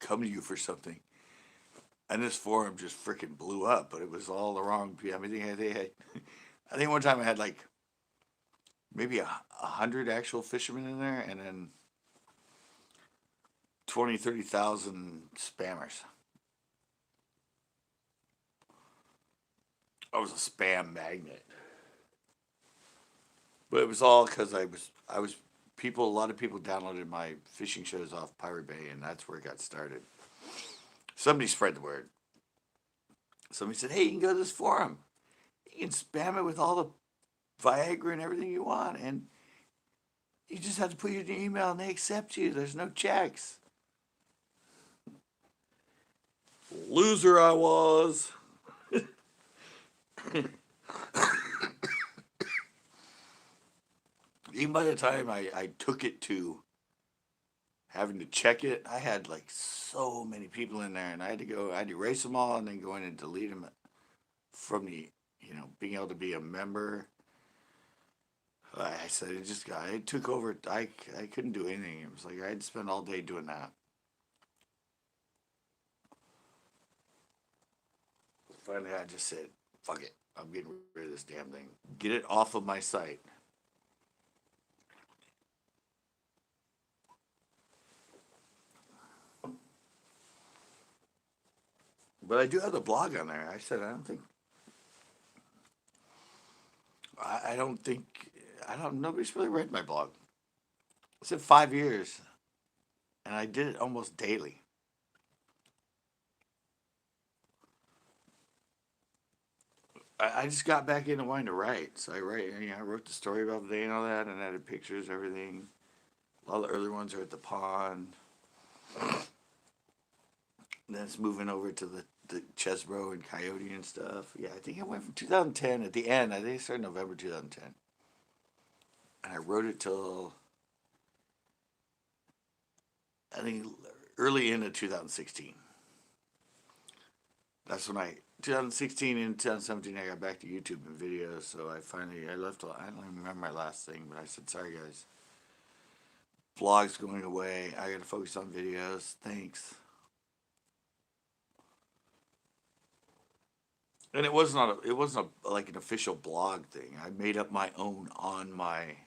come to you for something. And this forum just freaking blew up, but it was all the wrong people. I mean, I think one time I had like maybe 100 actual fishermen in there, and then 20, 30,000 spammers. I was a spam magnet, but it was all because I was people. A lot of people downloaded my fishing shows off Pirate Bay, and that's where it got started. Somebody spread the word. Somebody said, "Hey, you can go to this forum. You can spam it with all the Viagra and everything you want, and you just have to put your email, and they accept you. There's no checks." Loser I was. Even by the time I took it to having to check it, I had like so many people in there, and I had to erase them all and then go in and delete them from the, being able to be a member. I said it took over. I couldn't do anything. It was like I had to spend all day doing that. Finally, I just said, fuck it. I'm getting rid of this damn thing. Get it off of my site. But I do have the blog on there. I said, I don't think, nobody's really read my blog. I said 5 years, and I did it almost daily. I just got back into wanting to write. So I wrote the story about the day and all that, and added pictures, everything. All the early ones are at the pond. And then it's moving over to the Chesbro and Coyote and stuff. Yeah, I think it went from 2010 at the end. I think it started November 2010. And I wrote it till, I think, early into 2016. That's when 2016 and 2017, I got back to YouTube and videos. So I left, I don't even remember my last thing, but I said, sorry guys, vlog's going away. I got to focus on videos. Thanks. And it wasn't like an official blog thing. I made up my own on my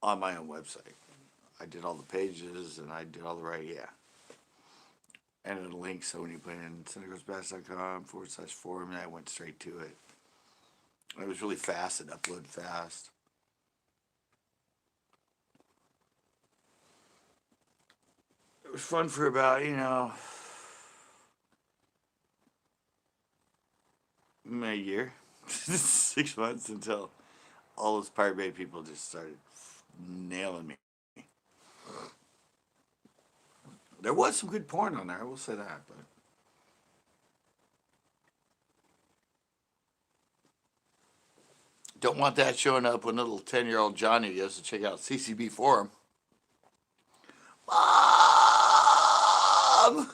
own website. I did all the pages and I did all the right, yeah. And a link, so when you put in centercoastbass.com/forum, I went straight to it. It was really fast. It uploaded fast. It was fun for about, a year, 6 months, until all those Pirate Bay people just started nailing me. There was some good porn on there, I will say that, but don't want that showing up when little 10-year-old Johnny goes to check out CCB forum. Mom!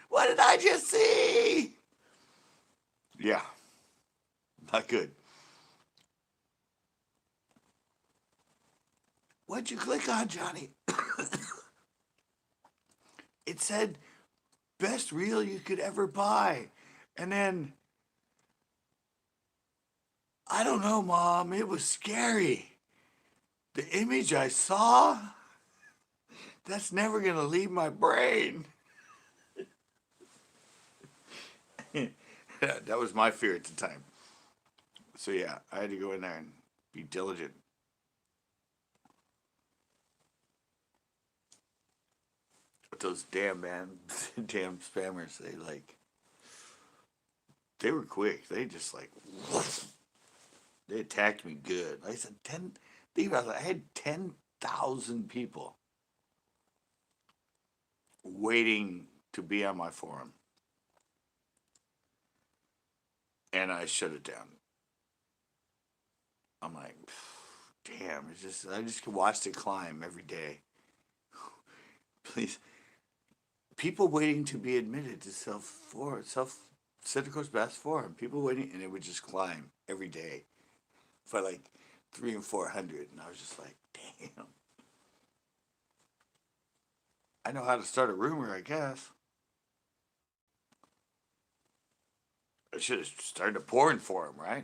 What did I just see? Yeah, not good. What'd you click on, Johnny? It said best reel you could ever buy. And then, I don't know, Mom, it was scary. The image I saw, that's never going to leave my brain. That was my fear at the time. So yeah, I had to go in there and be diligent. But those damn spammers, they were quick. They just they attacked me good. I said think about it, I had 10,000 people waiting to be on my forum. And I shut it down. I'm like, damn, I just watched it climb every day. Please, people waiting to be admitted to self Citico's best forum. People waiting, and it would just climb every day for like 300 and 400, and I was just like, damn. I know how to start a rumor, I guess. I should have started a porn forum, right?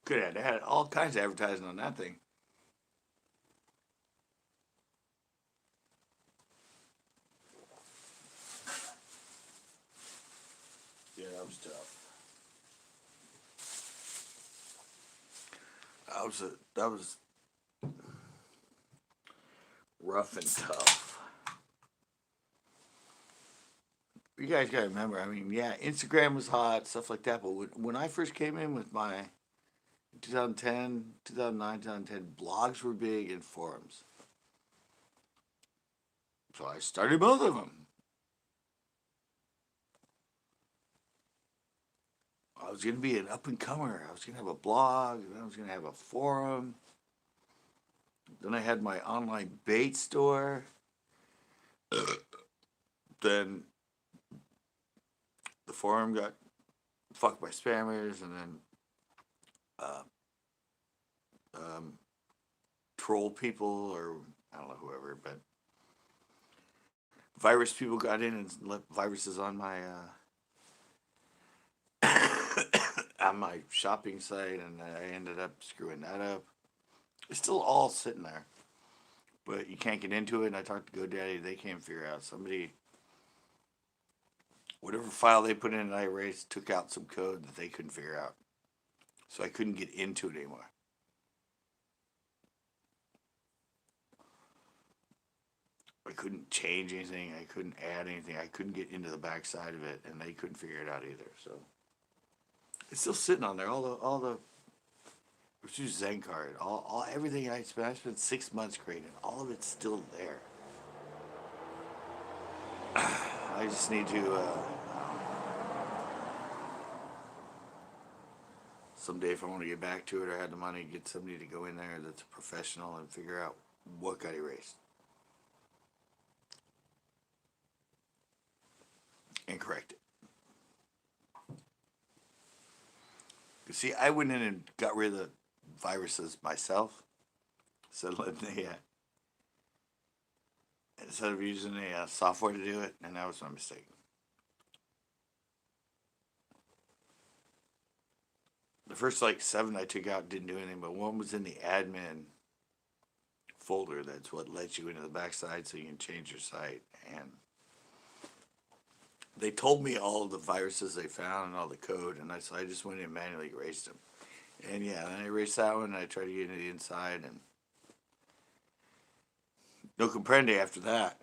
Could have had all kinds of advertising on that thing. Yeah, that was tough. That was rough and tough. You guys gotta remember. I mean, yeah, Instagram was hot, stuff like that. But when I first came in with my 2010, 2009, 2010, blogs were big and forums. So I started both of them. I was going to be an up and comer. I was going to have a blog, and then I was going to have a forum. Then I had my online bait store. Then the forum got fucked by spammers, and then uh, um, troll people, or I don't know, whoever, but virus people got in and left viruses on my on my shopping site, and I ended up screwing that up. It's still all sitting there, but you can't get into it. And I talked to GoDaddy; they can't figure out somebody. Whatever file they put in and I erased took out some code that they couldn't figure out, so I couldn't get into it anymore. I couldn't change anything. I couldn't add anything. I couldn't get into the backside of it, and they couldn't figure it out either. So it's still sitting on there. All the which is Zen card. All everything I spent 6 months creating. All of it's still there. I just need to someday, if I want to get back to it or had the money, get somebody to go in there that's a professional and figure out what got erased and correct it. See, I went in and got rid of the viruses myself. So instead of using a software to do it, and that was my mistake. The first like 7 I took out didn't do anything, but one was in the admin folder. That's what lets you into the backside, so you can change your site. And they told me all the viruses they found and all the code, and so I just went in and manually erased them. And yeah, then I erased that one, and I tried to get into the inside, and no comprende after that.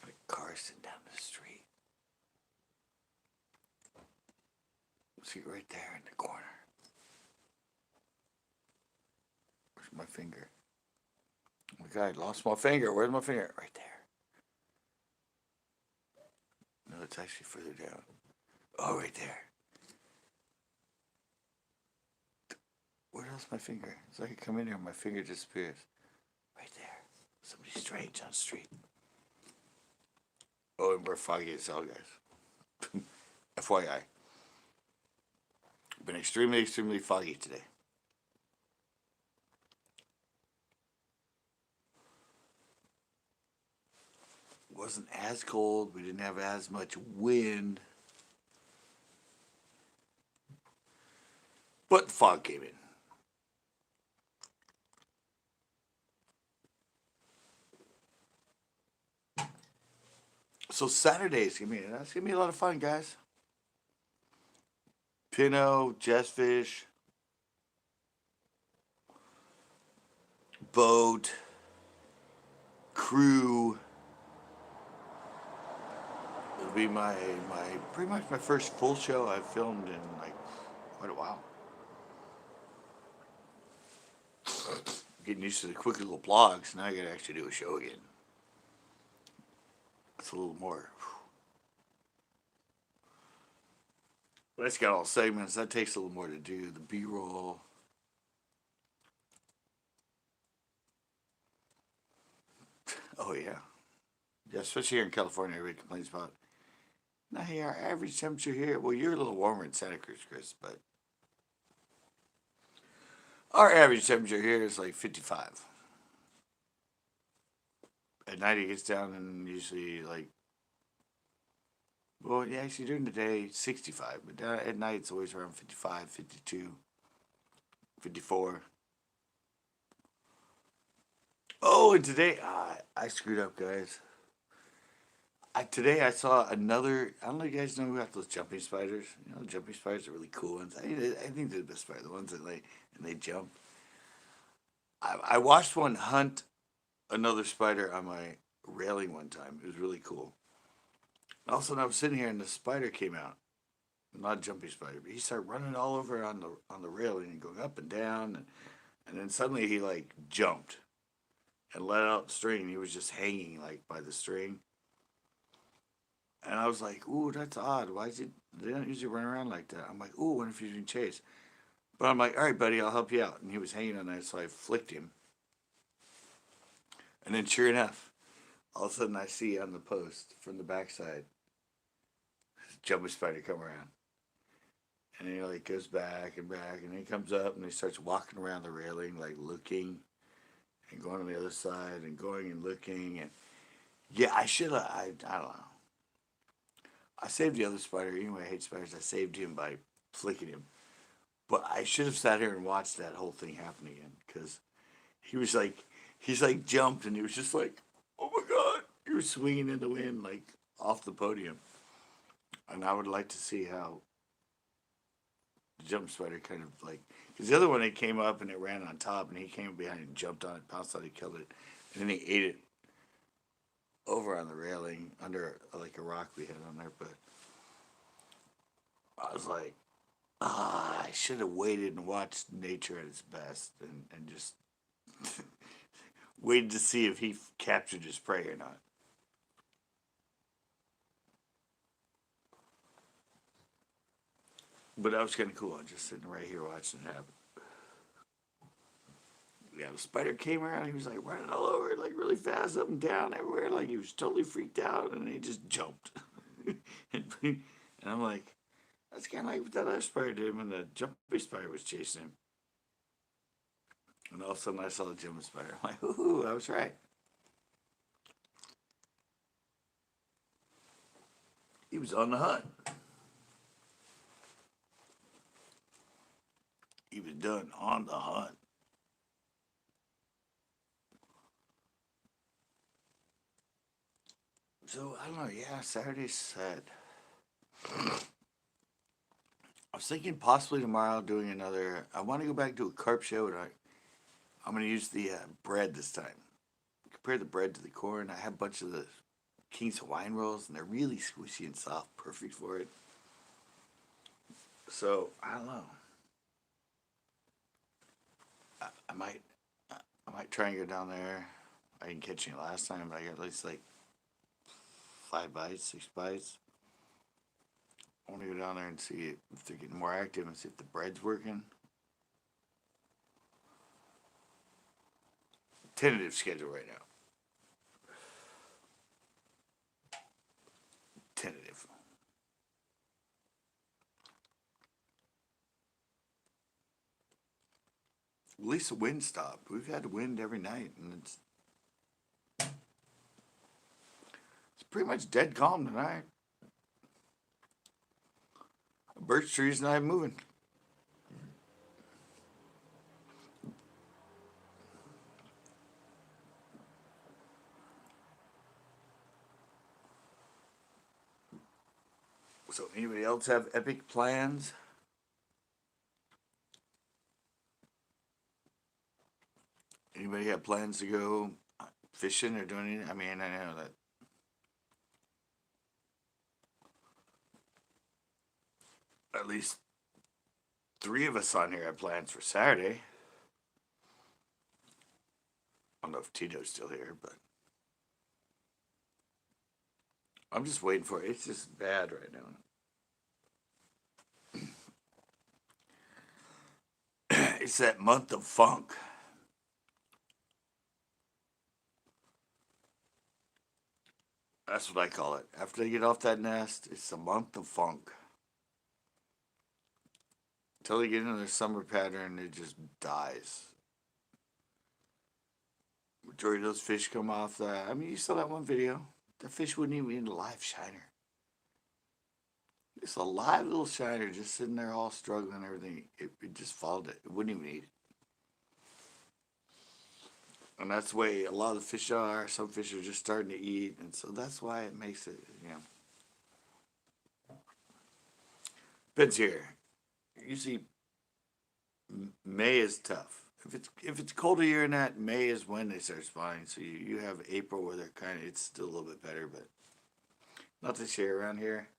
Got a car sitting down the street. See, right there in the corner. Where's my finger? Oh my God, I lost my finger. Where's my finger? Right there. No, it's actually further down. Oh, right there. Where else my finger? So I can come in here and my finger disappears. Right there. Somebody strange on the street. Oh, and we're foggy as hell, guys. FYI. Been extremely, extremely foggy today. Wasn't as cold. We didn't have as much wind. But the fog came in. So Saturday's that's gonna be a lot of fun, guys. Pinot, Jessfish, boat, crew. It'll be my pretty much my first full show I've filmed in like quite a while. Getting used to the quick little blogs. Now I gotta actually do a show again. It's a little more. But it's got all segments. That takes a little more to do. The B-roll. yeah. Yeah, especially here in California, everybody complains about. Now, here, our average temperature here. Well, you're a little warmer in Santa Cruz, Chris, but our average temperature here is like 55. At night, it gets down and usually like, well, yeah, actually during the day, 65. But at night, it's always around 55, 52, 54. Oh, and today, I screwed up, guys. Today I saw another. I don't know if you guys know about those jumping spiders. You know, jumping spiders are really cool ones. I think they're the best spider, the ones that they jump. I watched one hunt another spider on my railing one time. It was really cool. All of a sudden, I was sitting here and the spider came out. Not a jumping spider, but he started running all over on the railing and going up and down, and then suddenly he like jumped and let out the string. He was just hanging like by the string, and I was like, "Ooh, that's odd. Why is it? They don't usually run around like that." I'm like, "Ooh, what if he's being chased?" But I'm like, "All right, buddy, I'll help you out." And he was hanging on that, so I flicked him, and then sure enough, all of a sudden I see on the post from the backside, jumping spider come around. And he like goes back and back, and he comes up and he starts walking around the railing, like looking and going on the other side and going and looking. And yeah, I should have. I don't know. I saved the other spider. Anyway, I hate spiders. I saved him by flicking him. But I should have sat here and watched that whole thing happen again because he was like, he's like jumped and he was just like, oh my god, he was swinging in the wind like off the podium. And I would like to see how the jump spider kind of like, because the other one it came up and it ran on top and he came behind and jumped on it, pounced on it, killed it, and then he ate it over on the railing under like a rock we had on there. But I was like, I should have waited and watched nature at its best and just waited to see if he captured his prey or not. But that was kind of cool. I'm just sitting right here watching it happen. Yeah, the spider came around. He was like running all over, like really fast, up and down, everywhere. Like he was totally freaked out, and he just jumped. And I'm like, that's kind of like what that other spider did when the jumping spider was chasing him. And all of a sudden, I saw the jumping spider. I'm like, ooh, I was right. He was on the hunt. He was done on the hunt. So I don't know. Yeah, Saturday's set. I was thinking possibly tomorrow doing another. I want to go back to a carp show, and I'm going to use the bread this time. Compare the bread to the corn. I have a bunch of the King's Hawaiian rolls, and they're really squishy and soft, perfect for it. So I don't know. I might, I might try and go down there. I didn't catch any last time, but I got at least like 5 bites, 6 bites. I want to go down there and see if they're getting more active and see if the bread's working. Tentative schedule right now. Tentative. At least the wind stopped. We've had wind every night, and it's pretty much dead calm tonight. Birch tree's not moving. So, anybody else have epic plans? Anybody have plans to go fishing or doing anything? I mean, I know that at least 3 of us on here have plans for Saturday. I don't know if Tito's still here, but I'm just waiting for it. It's just bad right now. It's that month of funk. That's what I call it. After they get off that nest, it's a month of funk. Until they get into their summer pattern, it just dies. Majority of those fish come off that. I mean, you saw that one video. The fish wouldn't even eat a live shiner. It's a live little shiner just sitting there all struggling and everything. It just followed it. It wouldn't even eat it. And that's the way a lot of the fish are. Some fish are just starting to eat. And so that's why it makes it, Depends here. Usually May is tough. If it's colder year than that, May is when they start spawning. So you have April where they're it's still a little bit better, but not this year around here.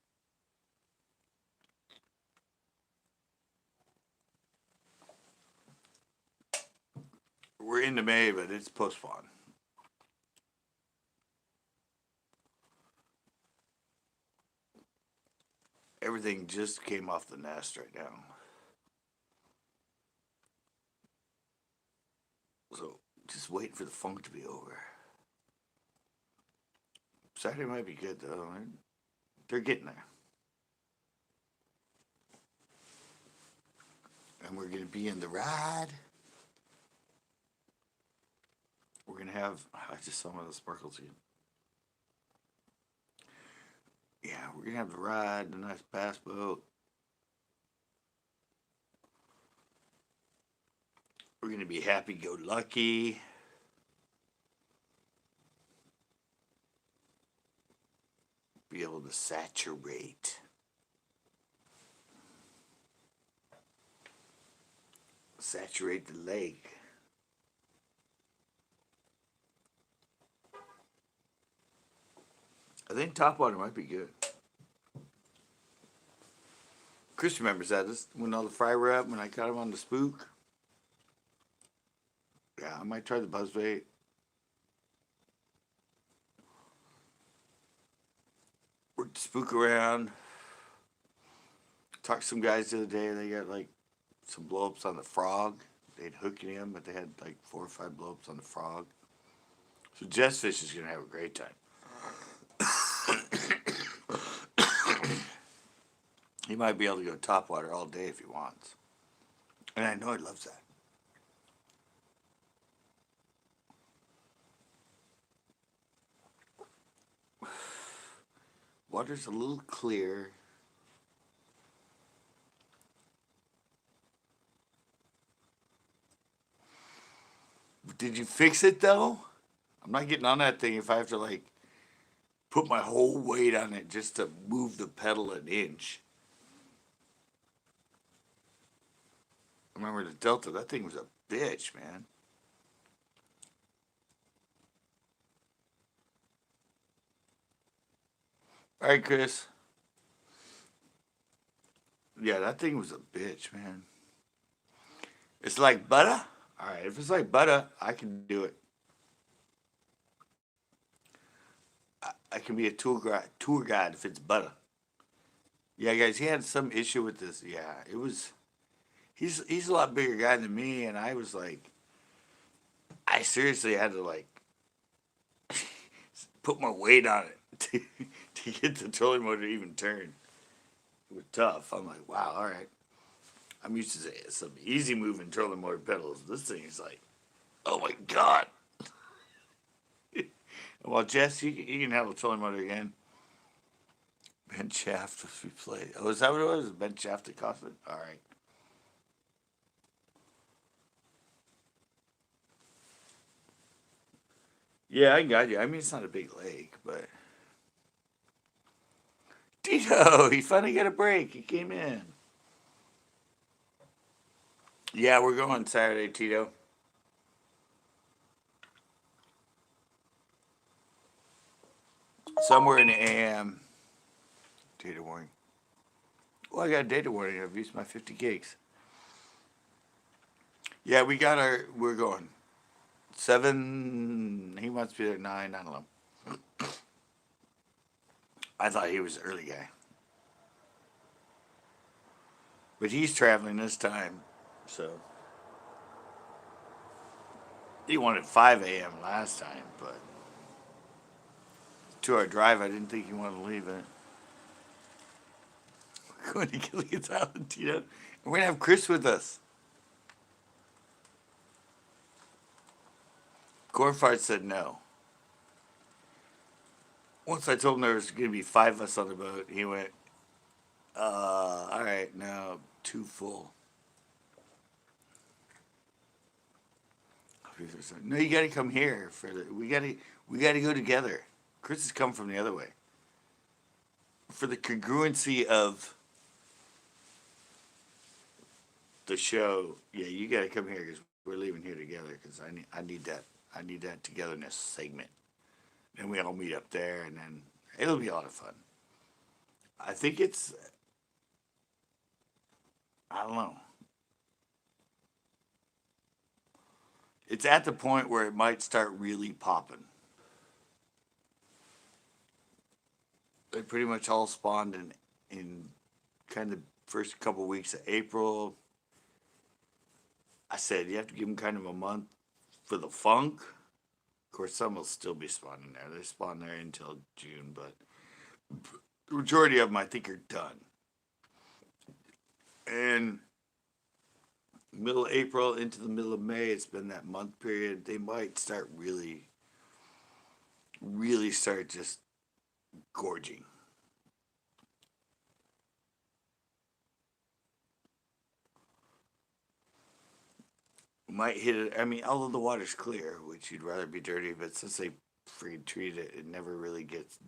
We're into May, but it's post spawn. Everything just came off the nest right now. So just waiting for the funk to be over. Saturday might be good though. They're getting there. And we're going to be in the ride. We're going to have, I just saw one of the sparkles again. Yeah, we're going to have the ride, the nice bass boat. We're going to be happy-go-lucky. Be able to saturate. Saturate the lake. I think topwater might be good. Chris remembers that. This, when all the fry were up, when I caught him on the spook. Yeah, I might try the buzzbait. Worked the spook around. Talked to some guys the other day. They got like some blow-ups on the frog. They'd hook him, but they had like 4 or 5 blow-ups on the frog. So Jess Fish is going to have a great time. He might be able to go topwater all day if he wants. And I know he loves that. Water's a little clear. Did you fix it though? I'm not getting on that thing if I have to like put my whole weight on it just to move the pedal an inch. I remember the Delta, that thing was a bitch, man. All right, Chris. Yeah, that thing was a bitch, man. It's like butter? All right, if it's like butter, I can do it. I can be a tour guide if it's butter. Yeah, guys, he had some issue with this. Yeah, it was. He's a lot bigger guy than me, and I was like, I seriously had to like put my weight on it to get the trolling motor to even turn. It was tough. I'm like, wow, all right. I'm used to some easy moving trolling motor pedals. This thing is like, oh my god. Well, Jess, you can have a trolling motor again. Bent shaft was replaced. Oh, is that what it was? Bent shaft that cost it? All right. Yeah, I got you. I mean, it's not a big lake, but. Tito, he finally got a break. He came in. Yeah, we're going Saturday, Tito. Somewhere in the AM. Data warning. Well, I got a data warning. I've used my 50 gigs. Yeah, we're going. 7, he wants to be there at 9, I don't know. I thought he was an early guy. But he's traveling this time, so. He wanted 5 a.m. last time, but 2-hour drive. I didn't think you wanted to leave it. We're going to Gilligan's Island, Tito. And we're going to have Chris with us. Cornfart said no. Once I told him there was going to be 5 of us on the boat, he went, all right, no, too full. No, you got to come here for we got to go together. Chris has come from the other way. For the congruency of the show, yeah, you got to come here because we're leaving here together because I need that togetherness segment. And we all meet up there, and then it'll be a lot of fun. I think I don't know. It's at the point where it might start really popping. They pretty much all spawned in kind of first couple weeks of April. I said you have to give them kind of a month for the funk. Of course, some will still be spawning there. They spawn there until June, but the majority of them, I think, are done. And middle of April into the middle of May, it's been that month period. They might start really start just gorging. Might hit it. I mean, although the water's clear, which you'd rather be dirty, but since they freaking treat it, it never really gets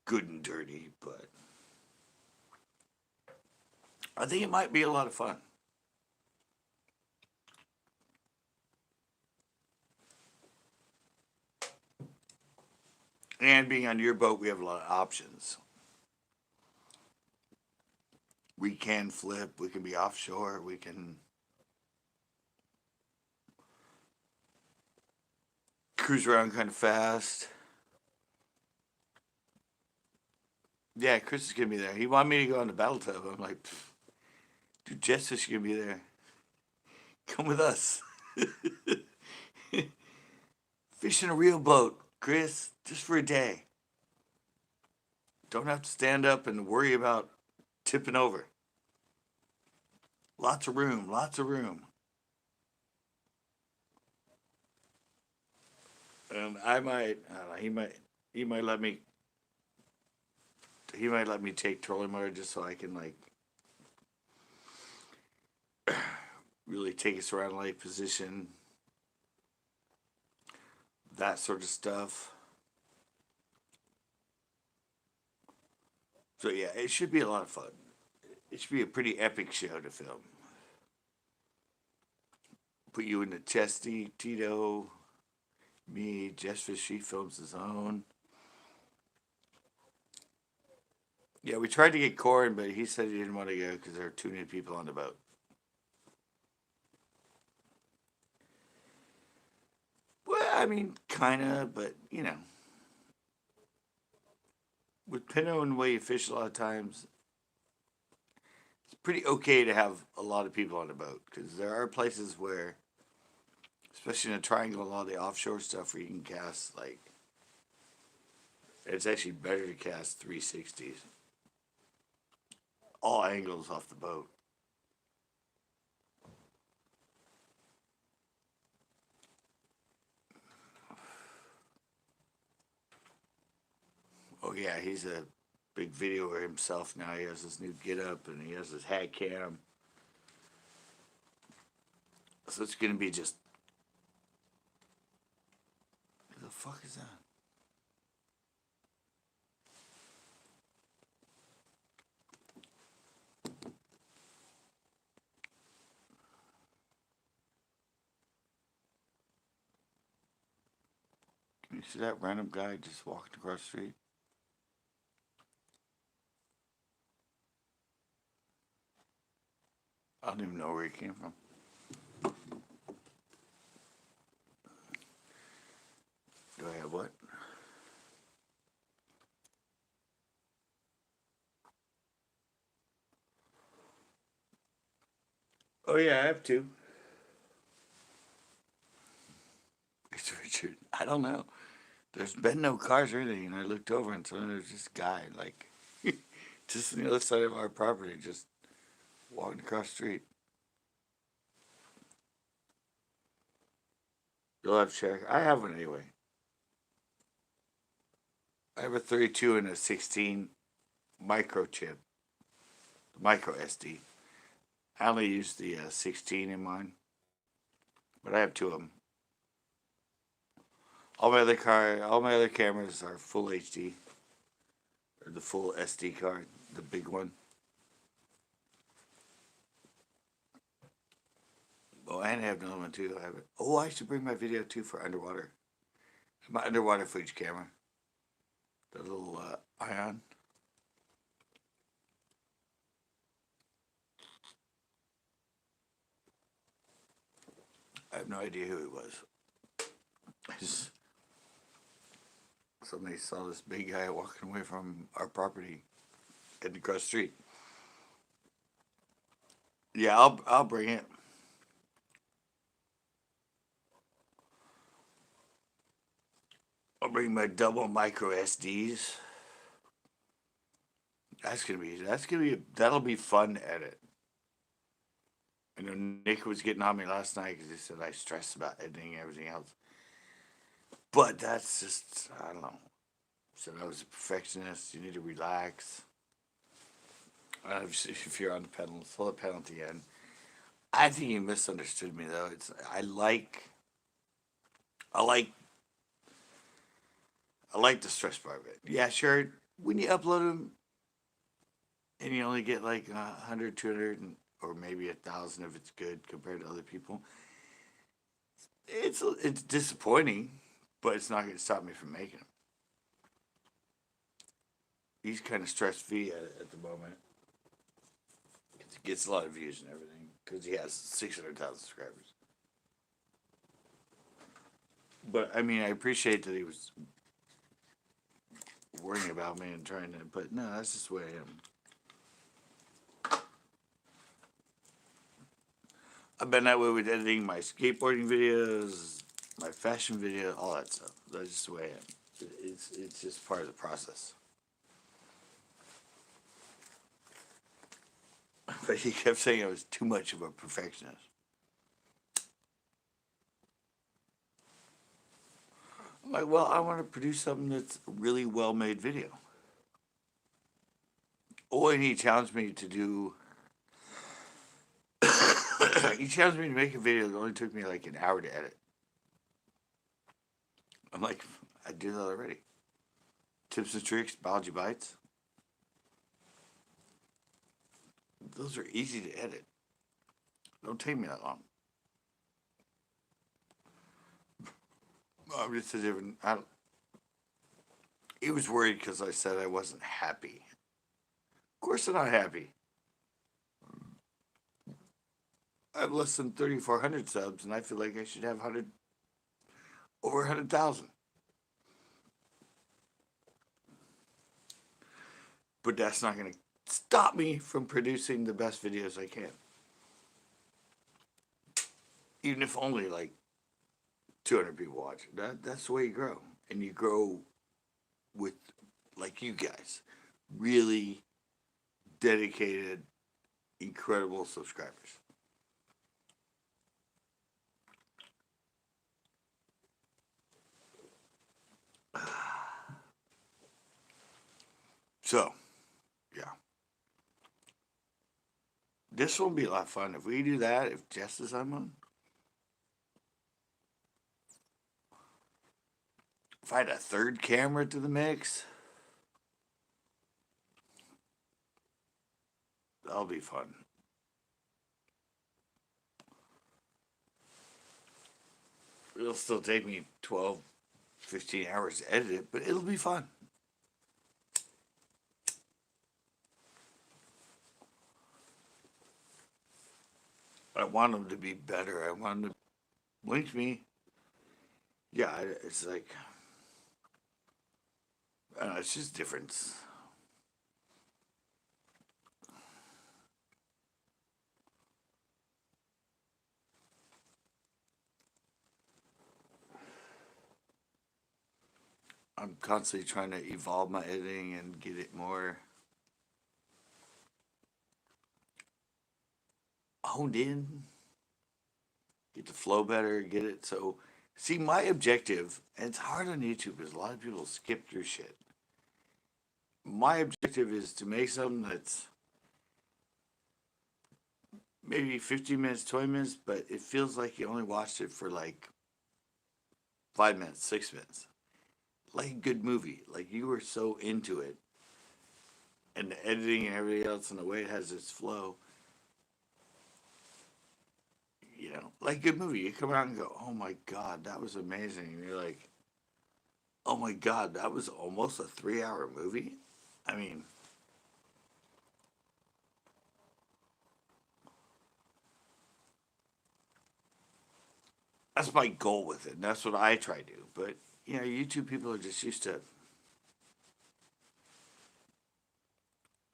good and dirty. But I think it might be a lot of fun. And being on your boat, we have a lot of options. We can flip. We can be offshore. We can cruise around kind of fast. Yeah, Chris is gonna be there. He wanted me to go on the battle tub. I'm like, dude, Jess is gonna be there. Come with us. Fish in a real boat, Chris, just for a day. Don't have to stand up and worry about tipping over. Lots of room, lots of room. And I don't know, he might let me take trolling motor just so I can like really take us around lake position, that sort of stuff. So yeah, it should be a lot of fun. It should be a pretty epic show to film. Put you in the chesty, Tito, me, Jessica, she films his own. Yeah, we tried to get Corin, but he said he didn't want to go because there are too many people on the boat. Well, I mean, kinda, but you know, with Pinot and the way you fish a lot of times, it's pretty okay to have a lot of people on the boat because there are places where, especially in a triangle, a lot of the offshore stuff where you can cast like, it's actually better to cast 360s, all angles off the boat. Oh yeah, he's a big videoer himself now. He has his new get up and he has his hat cam. So it's gonna be just, what the fuck is that? Can you see that random guy just walking across the street? I don't even know where he came from. Do I have what? Oh yeah, I have two. It's Richard. I don't know. There's been no cars or anything, and I looked over and so there's this guy like just on the other side of our property, just walking across the street. You'll have to check. I have one anyway. I have a 32 and a 16 microchip, micro SD. I only use the 16 in mine, but I have two of them. All my other cameras are full HD, or the full SD card, the big one. Oh, and I have another one too. I have it. Oh, I should bring my video too for underwater. My underwater footage camera, the little ion. I have no idea who it was. Somebody saw this big guy walking away from our property, heading across the street. Yeah, I'll bring it. I'll bring my double micro SDs. That'll be fun to edit. I know Nick was getting on me last night because he said I stress about editing and everything else. But that's just, I don't know. Said I was a perfectionist. You need to relax. If you're on the pedal, slow the pedal at the end. I think you misunderstood me though. I like the stress part of it. Yeah, sure. When you upload them and you only get like 100, 200, or maybe 1,000 if it's good compared to other people, it's disappointing, but it's not going to stop me from making them. He's kind of stress free at the moment. He gets a lot of views and everything because he has 600,000 subscribers. But I mean, I appreciate that he was worrying about me and trying to. But no, that's just the way I am. I've been that way with editing my skateboarding videos, my fashion videos, all that stuff. That's just the way I am. It's just part of the process. But he kept saying I was too much of a perfectionist. I'm like, well, I want to produce something that's a really well-made video. Oh, and he challenged me to do. He challenged me to make a video that only took me like an hour to edit. I'm like, I do that already. Tips and tricks, biology bites. Those are easy to edit. Don't take me that long. I'm just a different. He was worried because I said I wasn't happy. Of course, I'm not happy. I have less than 3,400 subs, and I feel like I should have over 100,000. But that's not going to stop me from producing the best videos I can. Even if only like 200 people watch it. That's the way you grow. And you grow with, like you guys, really dedicated, incredible subscribers. So, yeah. This will be a lot of fun. If we do that, if Jess is on, if I had a third camera to the mix, that'll be fun. It'll still take me 12, 15 hours to edit it, but it'll be fun. I want them to be better. I want them to link me. Yeah, it's like, I don't know, it's just different. I'm constantly trying to evolve my editing and get it more honed in, get the flow better, get it so. See, my objective, and it's hard on YouTube because a lot of people skip through shit. My objective is to make something that's maybe 15 minutes, 20 minutes, but it feels like you only watched it for like 5 minutes, 6 minutes. Like a good movie. Like you were so into it. And the editing and everything else and the way it has its flow. You know, like a good movie. You come out and go, oh my God, that was amazing. And you're like, oh my God, that was almost a 3 hour movie? I mean, that's my goal with it. And that's what I try to do. But, you know, YouTube people are just used to,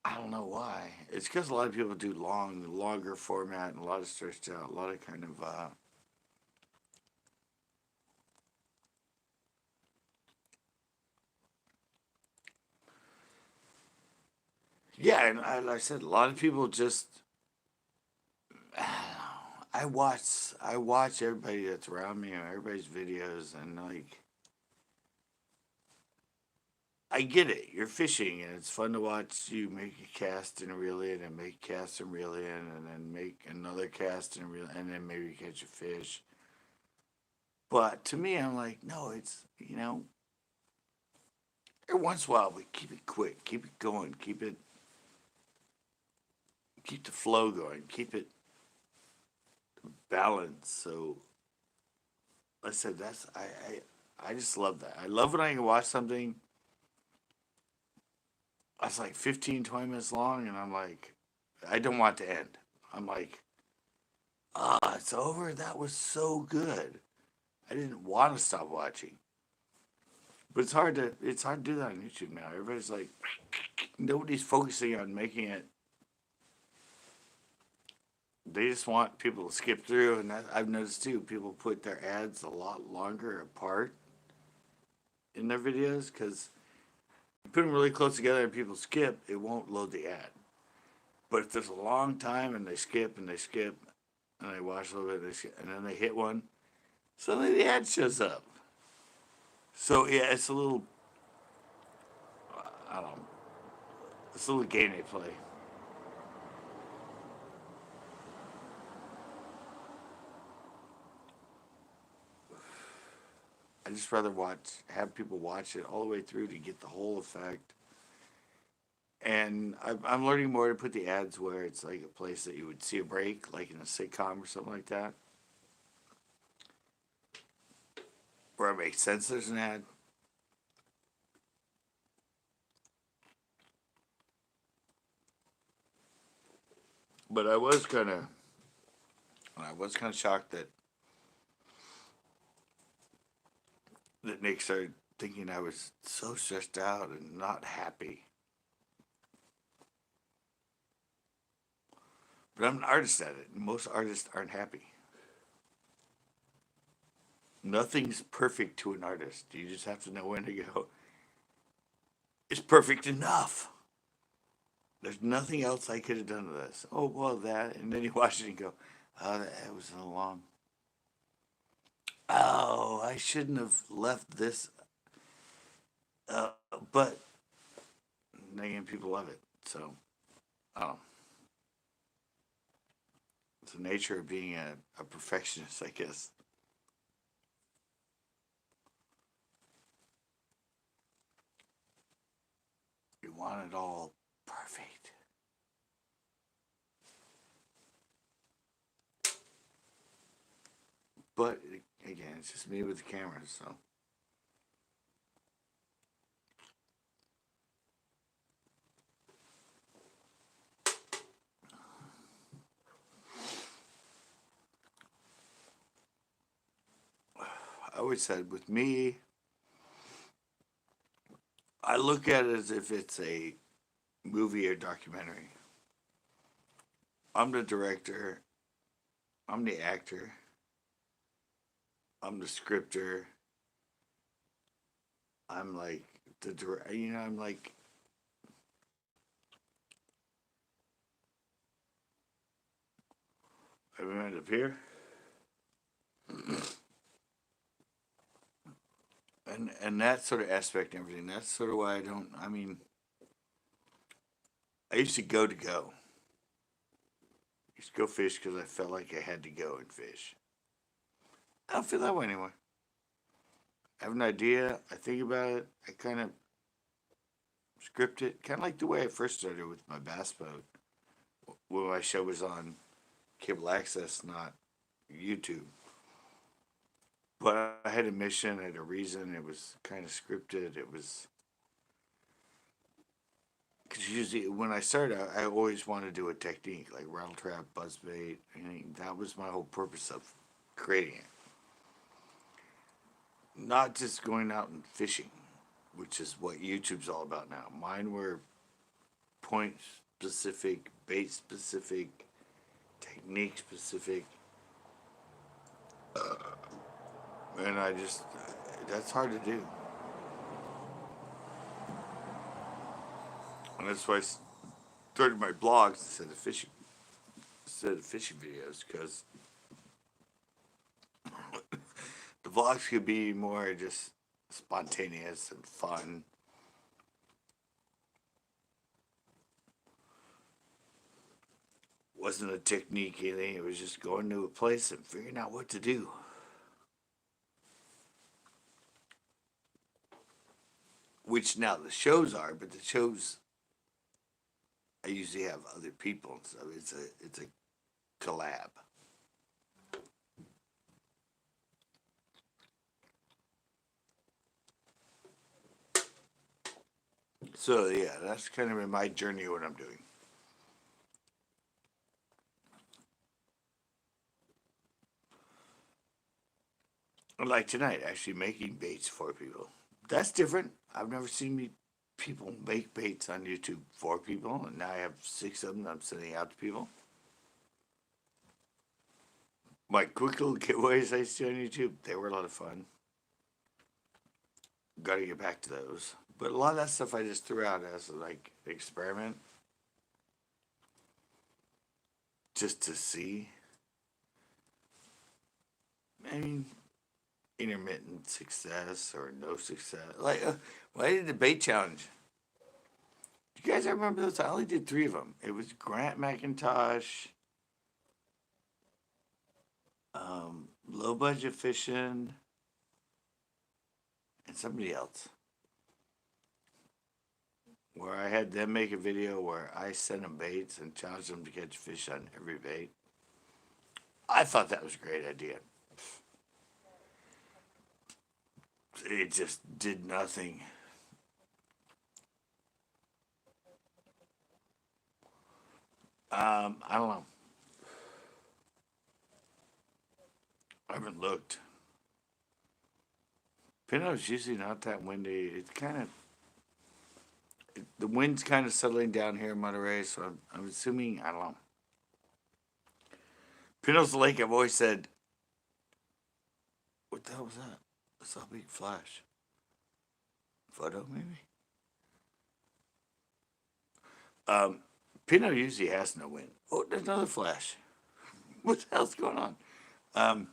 I don't know why. It's because a lot of people do longer format and a lot of stretched out, a lot of kind of, yeah, and like I said, a lot of people just, I watch everybody that's around me and everybody's videos and like, I get it. You're fishing, and it's fun to watch you make a cast and reel in, and make a cast and reel in, and then make another cast and reel, and then maybe catch a fish. But to me, I'm like, no, it's every once in a while we keep it quick, keep it going, keep the flow going, keep it balanced. So I said I just love that. I love when I can watch something that's like 15, 20 minutes long, and I'm like, I don't want it to end. I'm like, it's over. That was so good. I didn't want to stop watching. But it's hard to do that on YouTube now. Everybody's like nobody's focusing on making it. They just want people to skip through, and I've noticed too. People put their ads a lot longer apart in their videos because you put them really close together and people skip. It won't load the ad. But if there's a long time and they skip and they skip and they watch a little bit and, and then they hit one, suddenly the ad shows up. So yeah, it's a little I don't know. It's a little game they play. I just rather have people watch it all the way through to get the whole effect. And I'm learning more to put the ads where it's like a place that you would see a break, like in a sitcom or something like that, where it makes sense there's an ad. But I was kind of shocked that Nick started thinking I was so stressed out and not happy. But I'm an artist at it. And most artists aren't happy. Nothing's perfect to an artist. You just have to know when to go. It's perfect enough. There's nothing else I could have done to this. Oh well, that, and then you watch it and go, oh, that was so long. Oh, I shouldn't have left this. Uh, but again, people love it. So, oh, it's the nature of being a perfectionist, I guess. You want it all perfect. But again, it's just me with the camera, so I always said with me, I look at it as if it's a movie or documentary. I'm the director, I'm the actor, I'm the scripter, I'm like I'm like, everyone up here, and that sort of aspect and everything. That's sort of why I don't. I mean, I used to go to go. I used to go fish because I felt like I had to go and fish. I don't feel that way anymore. I have an idea. I think about it. I kind of script it, kind of like the way I first started with my bass boat when my show was on cable access, not YouTube. But I had a mission, I had a reason. It was kind of scripted. It was because usually when I started, I always wanted to do a technique like rattle trap, buzz bait. I mean, that was my whole purpose of creating it. Not just going out and fishing, which is what YouTube's all about now. Mine were point specific, bait specific, technique specific, and I just that's hard to do, and that's why I started my blogs instead of fishing videos because the vlogs could be more just spontaneous and fun. Wasn't a technique anything. It was just going to a place and figuring out what to do. Which now the shows are, but the shows I usually have other people, so it's a collab. So yeah, that's kind of in my journey what I'm doing. Like tonight, actually making baits for people. That's different. I've never seen people make baits on YouTube for people, and now I have 6 of them I'm sending out to people. My quick little giveaways I see on YouTube, they were a lot of fun. Got to get back to those. But a lot of that stuff I just threw out as like experiment, just to see. I mean, intermittent success or no success. Like when I did the bait challenge, you guys remember those? I only did 3 of them. It was Grant McIntosh, low budget fishing, and somebody else. Where I had them make a video where I sent them baits and challenged them to catch fish on every bait. I thought that was a great idea. It just did nothing. I don't know. I haven't looked. Pinot's usually not that windy. It's kind of the wind's kind of settling down here in Monterey, so I'm assuming I don't know. Pinot's the lake. I've always said, what the hell was that? I saw a big flash. Photo maybe. Um, Pinot usually has no wind. Oh, there's another flash. What the hell's going on? Um,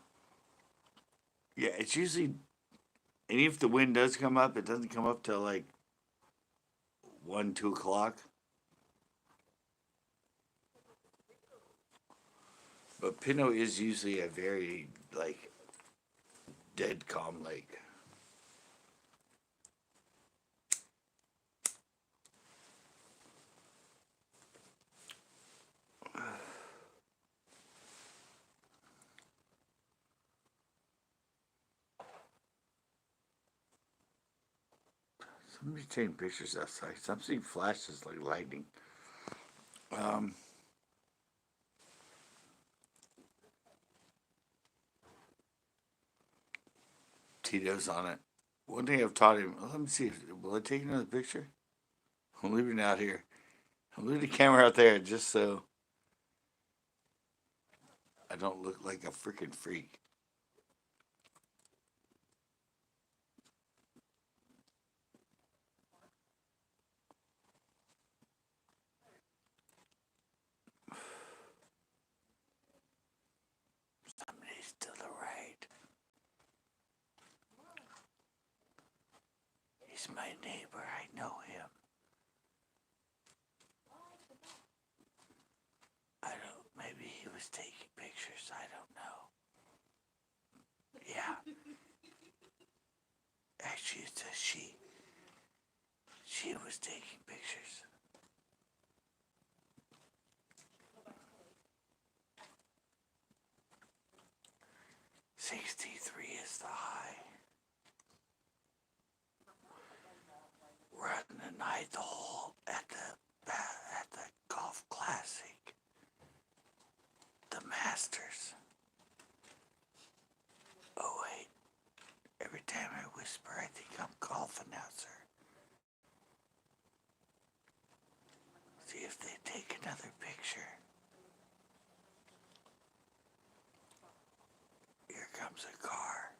yeah, it's usually, and if the wind does come up, it doesn't come up till like 1, 2 o'clock. But Pinot is usually a very like dead calm lake. Somebody's taking pictures outside. I'm seeing flashes like lightning. Um, Tito's on it. One thing I've taught him. Let me see. Will I take another picture? I'm leaving it out here. I'm leaving the camera out there just so I don't look like a freaking freak. He's my neighbor. I know him. I don't. Maybe he was taking pictures. I don't know. Yeah. Actually, it's a she. She was taking pictures. 63 is the high. We're at the ninth hole at the golf classic, the Masters. Oh wait, every time I whisper, I think I'm golf announcer. See if they take another picture. Here comes a car.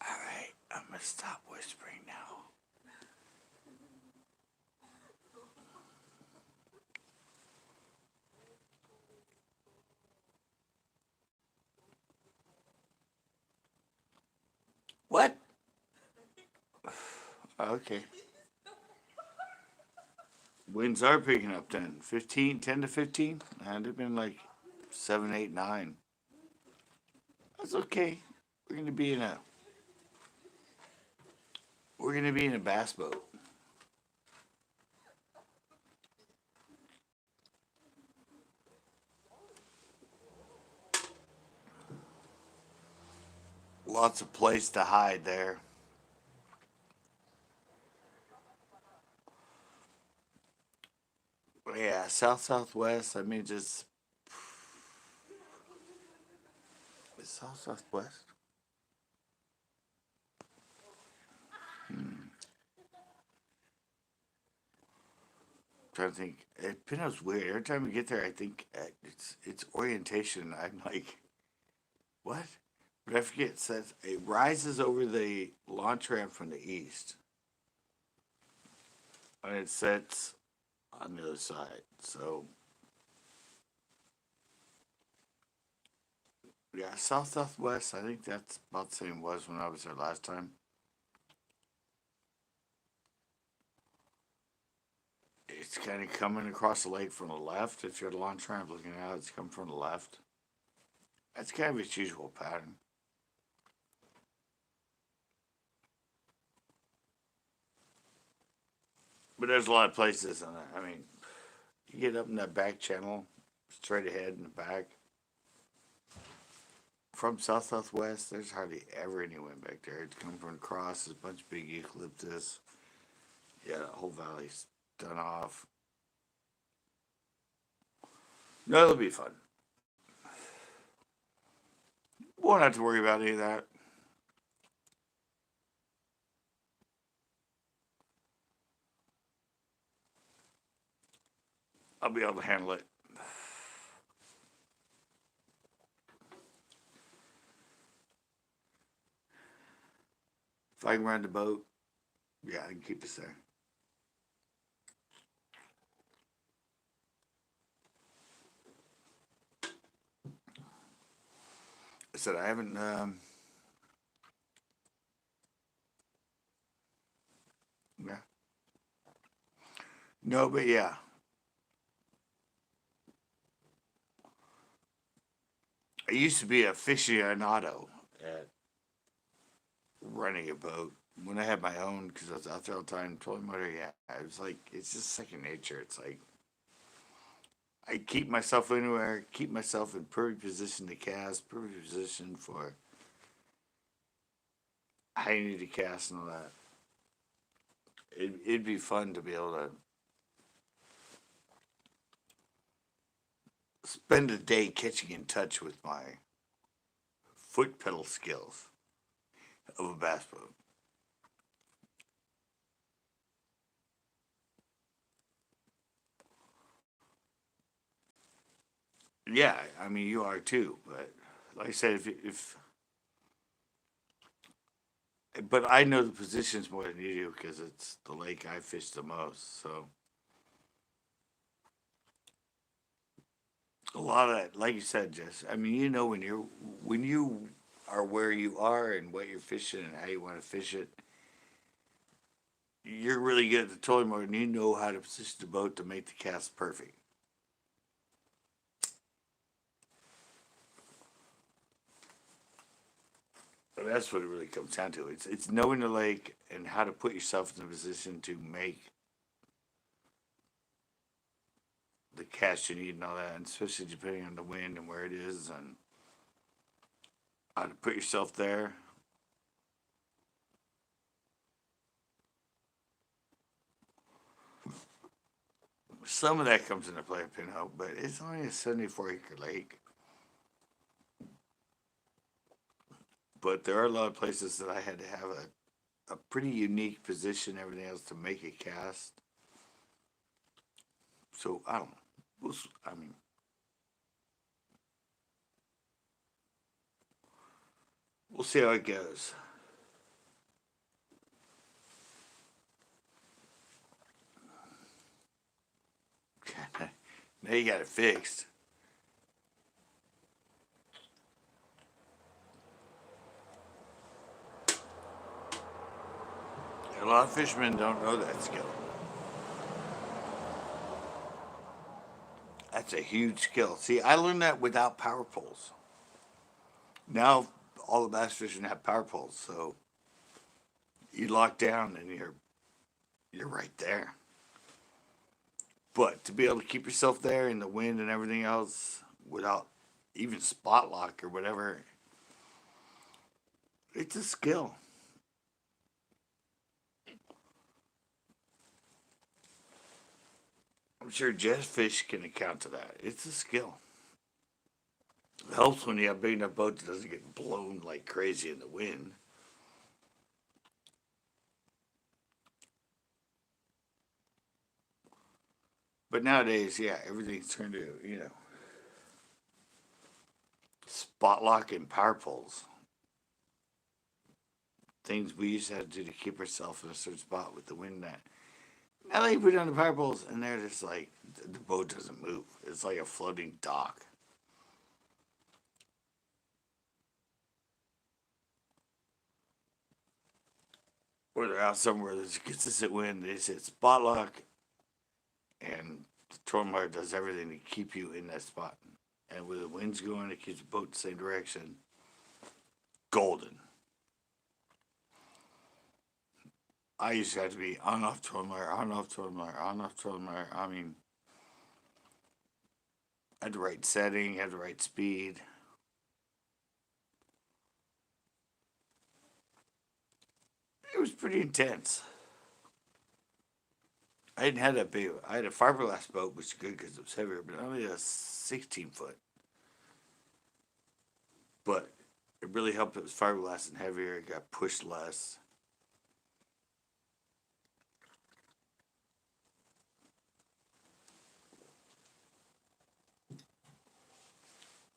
Alright, I'm gonna stop whispering now. What? Okay. Winds are picking up then. 10 to 15? And they've been like 7, 8, 9. That's okay. We're gonna be in a bass boat. Lots of place to hide there. Yeah, southwest. I mean, just southwest. Trying to think. Pinot's weird. Every time we get there, I think it's orientation. I'm like, what? But I forget. It says it rises over the launch ramp from the east, and it sets on the other side. So yeah, southwest. I think that's about the same it was when I was there last time. It's kind of coming across the lake from the left. If you're at the launch ramp looking out, it's coming from the left. That's kind of its usual pattern. But there's a lot of places on that. I mean, you get up in that back channel, straight ahead in the back. From southwest, there's hardly ever any wind back there. It's coming from across. There's a bunch of big eucalyptus. Yeah, the whole valley's done off. No, it'll be fun. Won't have to worry about any of that. I'll be able to handle it. If I can run the boat, yeah, I can keep us there. I said I haven't. Yeah. No, but yeah. I used to be a aficionado at running a boat when I had my own because I was out there all the time. Trolling motor, yeah. I was like, it's just second nature. It's like I keep myself anywhere, keep myself in perfect position to cast, perfect position for how you need to cast and all that. It'd be fun to be able to spend a day catching in touch with my foot pedal skills of a bass boat. Yeah, I mean you are too, but like I said, if but I know the positions more than you do because it's the lake I fish the most. So A lot of that, like you said, Jess. I mean, you know, when you are where you are and what you're fishing and how you want to fish it, you're really good at the trolling mode, and you know how to position the boat to make the cast perfect. But that's what it really comes down to. It's knowing the lake and how to put yourself in a position to make the cast you need and all that, and especially depending on the wind and where it is and how to put yourself there. Some of that comes into play at Pinhope, but it's only a 74-acre lake. But there are a lot of places that I had to have a pretty unique position, everything else to make a cast. So I don't know. I mean, we'll see how it goes. Now you got it fixed. A lot of fishermen don't know that skill. That's a huge skill. See, I learned that without power poles. Now all the bass fishing have power poles, so you lock down and you're right there. But to be able to keep yourself there in the wind and everything else without even spot lock or whatever, it's a skill. I'm sure Jetfish can account to that. It's a skill. It helps when you have big enough boat that doesn't get blown like crazy in the wind. But nowadays, yeah, everything's turned to, spot lock and power poles. Things we used to have to do to keep ourselves in a certain spot with the wind that. Now they put on the power poles and they're just like, the boat doesn't move. It's like a floating dock. Or they're out somewhere there's consistent wind. They say spot lock, and the trolling motor does everything to keep you in that spot. And with the winds going, it keeps the boat the same direction. Golden. I used to have to be on off trolling motor, on off trolling motor, on off trolling motor. I mean, I had the right setting, had the right speed. It was pretty intense. I didn't have that big. I had a fiberglass boat, which is good because it was heavier, but only a 16 foot. But it really helped. It was fiberglass and heavier. It got pushed less.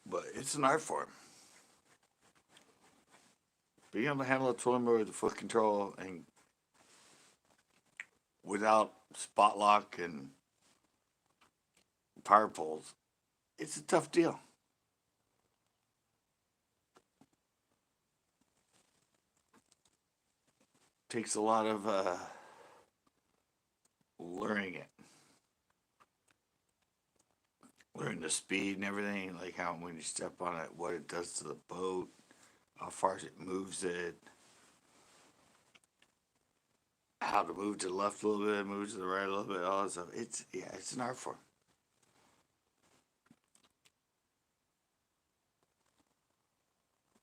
But it's an art form. Being able to handle a trolling motor with the foot control and without spot lock and power poles, it's a tough deal. Takes a lot of learning it, learning the speed and everything, like how when you step on it, what it does to the boat, how far it moves it, how to move to the left a little bit, move to the right a little bit, all that stuff. It's an art form.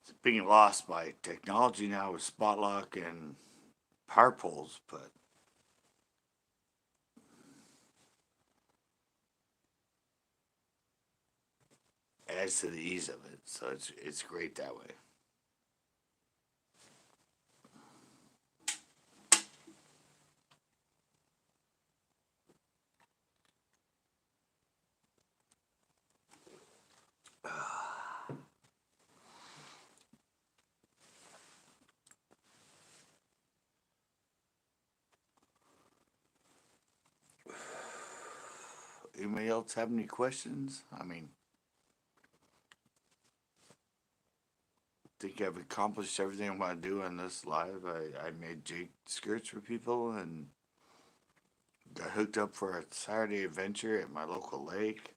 It's being lost by technology now with spot lock and power poles, but adds to the ease of it. So it's great that way. Anybody else have any questions? I mean, think I've accomplished everything I want to do on this live. I made jig skirts for people and got hooked up for a Saturday adventure at my local lake.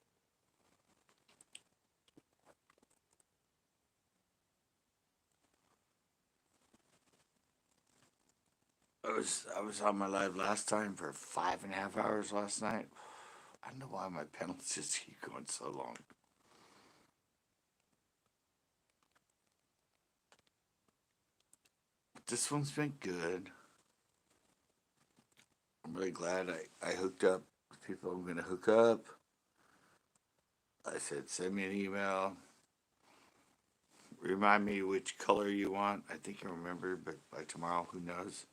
I was on my live last time for 5.5 hours last night. I don't know why my panels just keep going so long. But this one's been good. I'm really glad I hooked up with people I'm going to hook up. I said, send me an email. Remind me which color you want. I think I remember, but by tomorrow, who knows?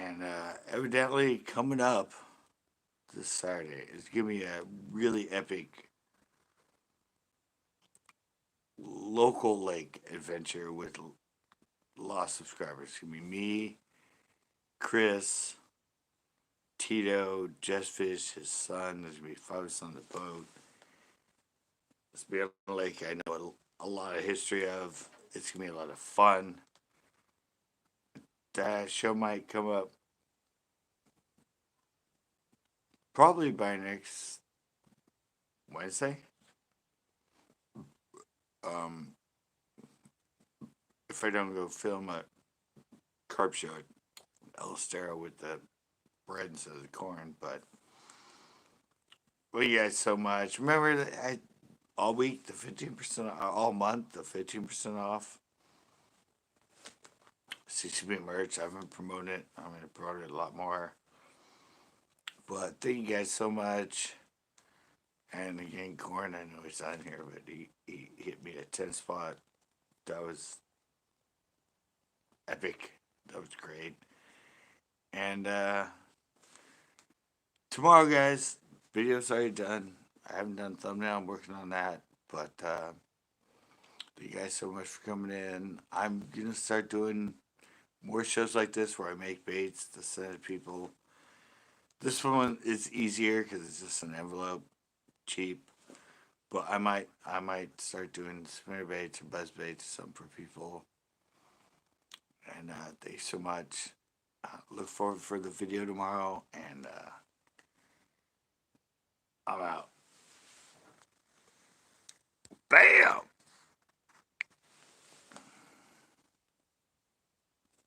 And evidently, coming up this Saturday is going to be a really epic local lake adventure with lost subscribers. It's going to be me, Chris, Tito, Just Fish, his son. There's going to be 5 of us on the boat. It's going to be a lake I know a lot of history of. It's going to be a lot of fun. That show might come up probably by next Wednesday. Um, if I don't go film a carp show at El Estero with the bread instead of the corn, but well, you guys so much. Remember that all week the 15%, all month the 15% off. CCB merch. I've been promoting it. I'm gonna promote it a lot more. But thank you guys so much. And again, Corn, I know he's on here, but he hit me at 10 spot. That was epic. That was great. And tomorrow, guys, video's already done. I haven't done thumbnail. I'm working on that. But thank you guys so much for coming in. I'm gonna start doing more shows like this where I make baits to send to people. This one is easier because it's just an envelope, cheap. But I might start doing spinner baits or buzz baits, something for people. And thanks so much. Look forward for the video tomorrow, and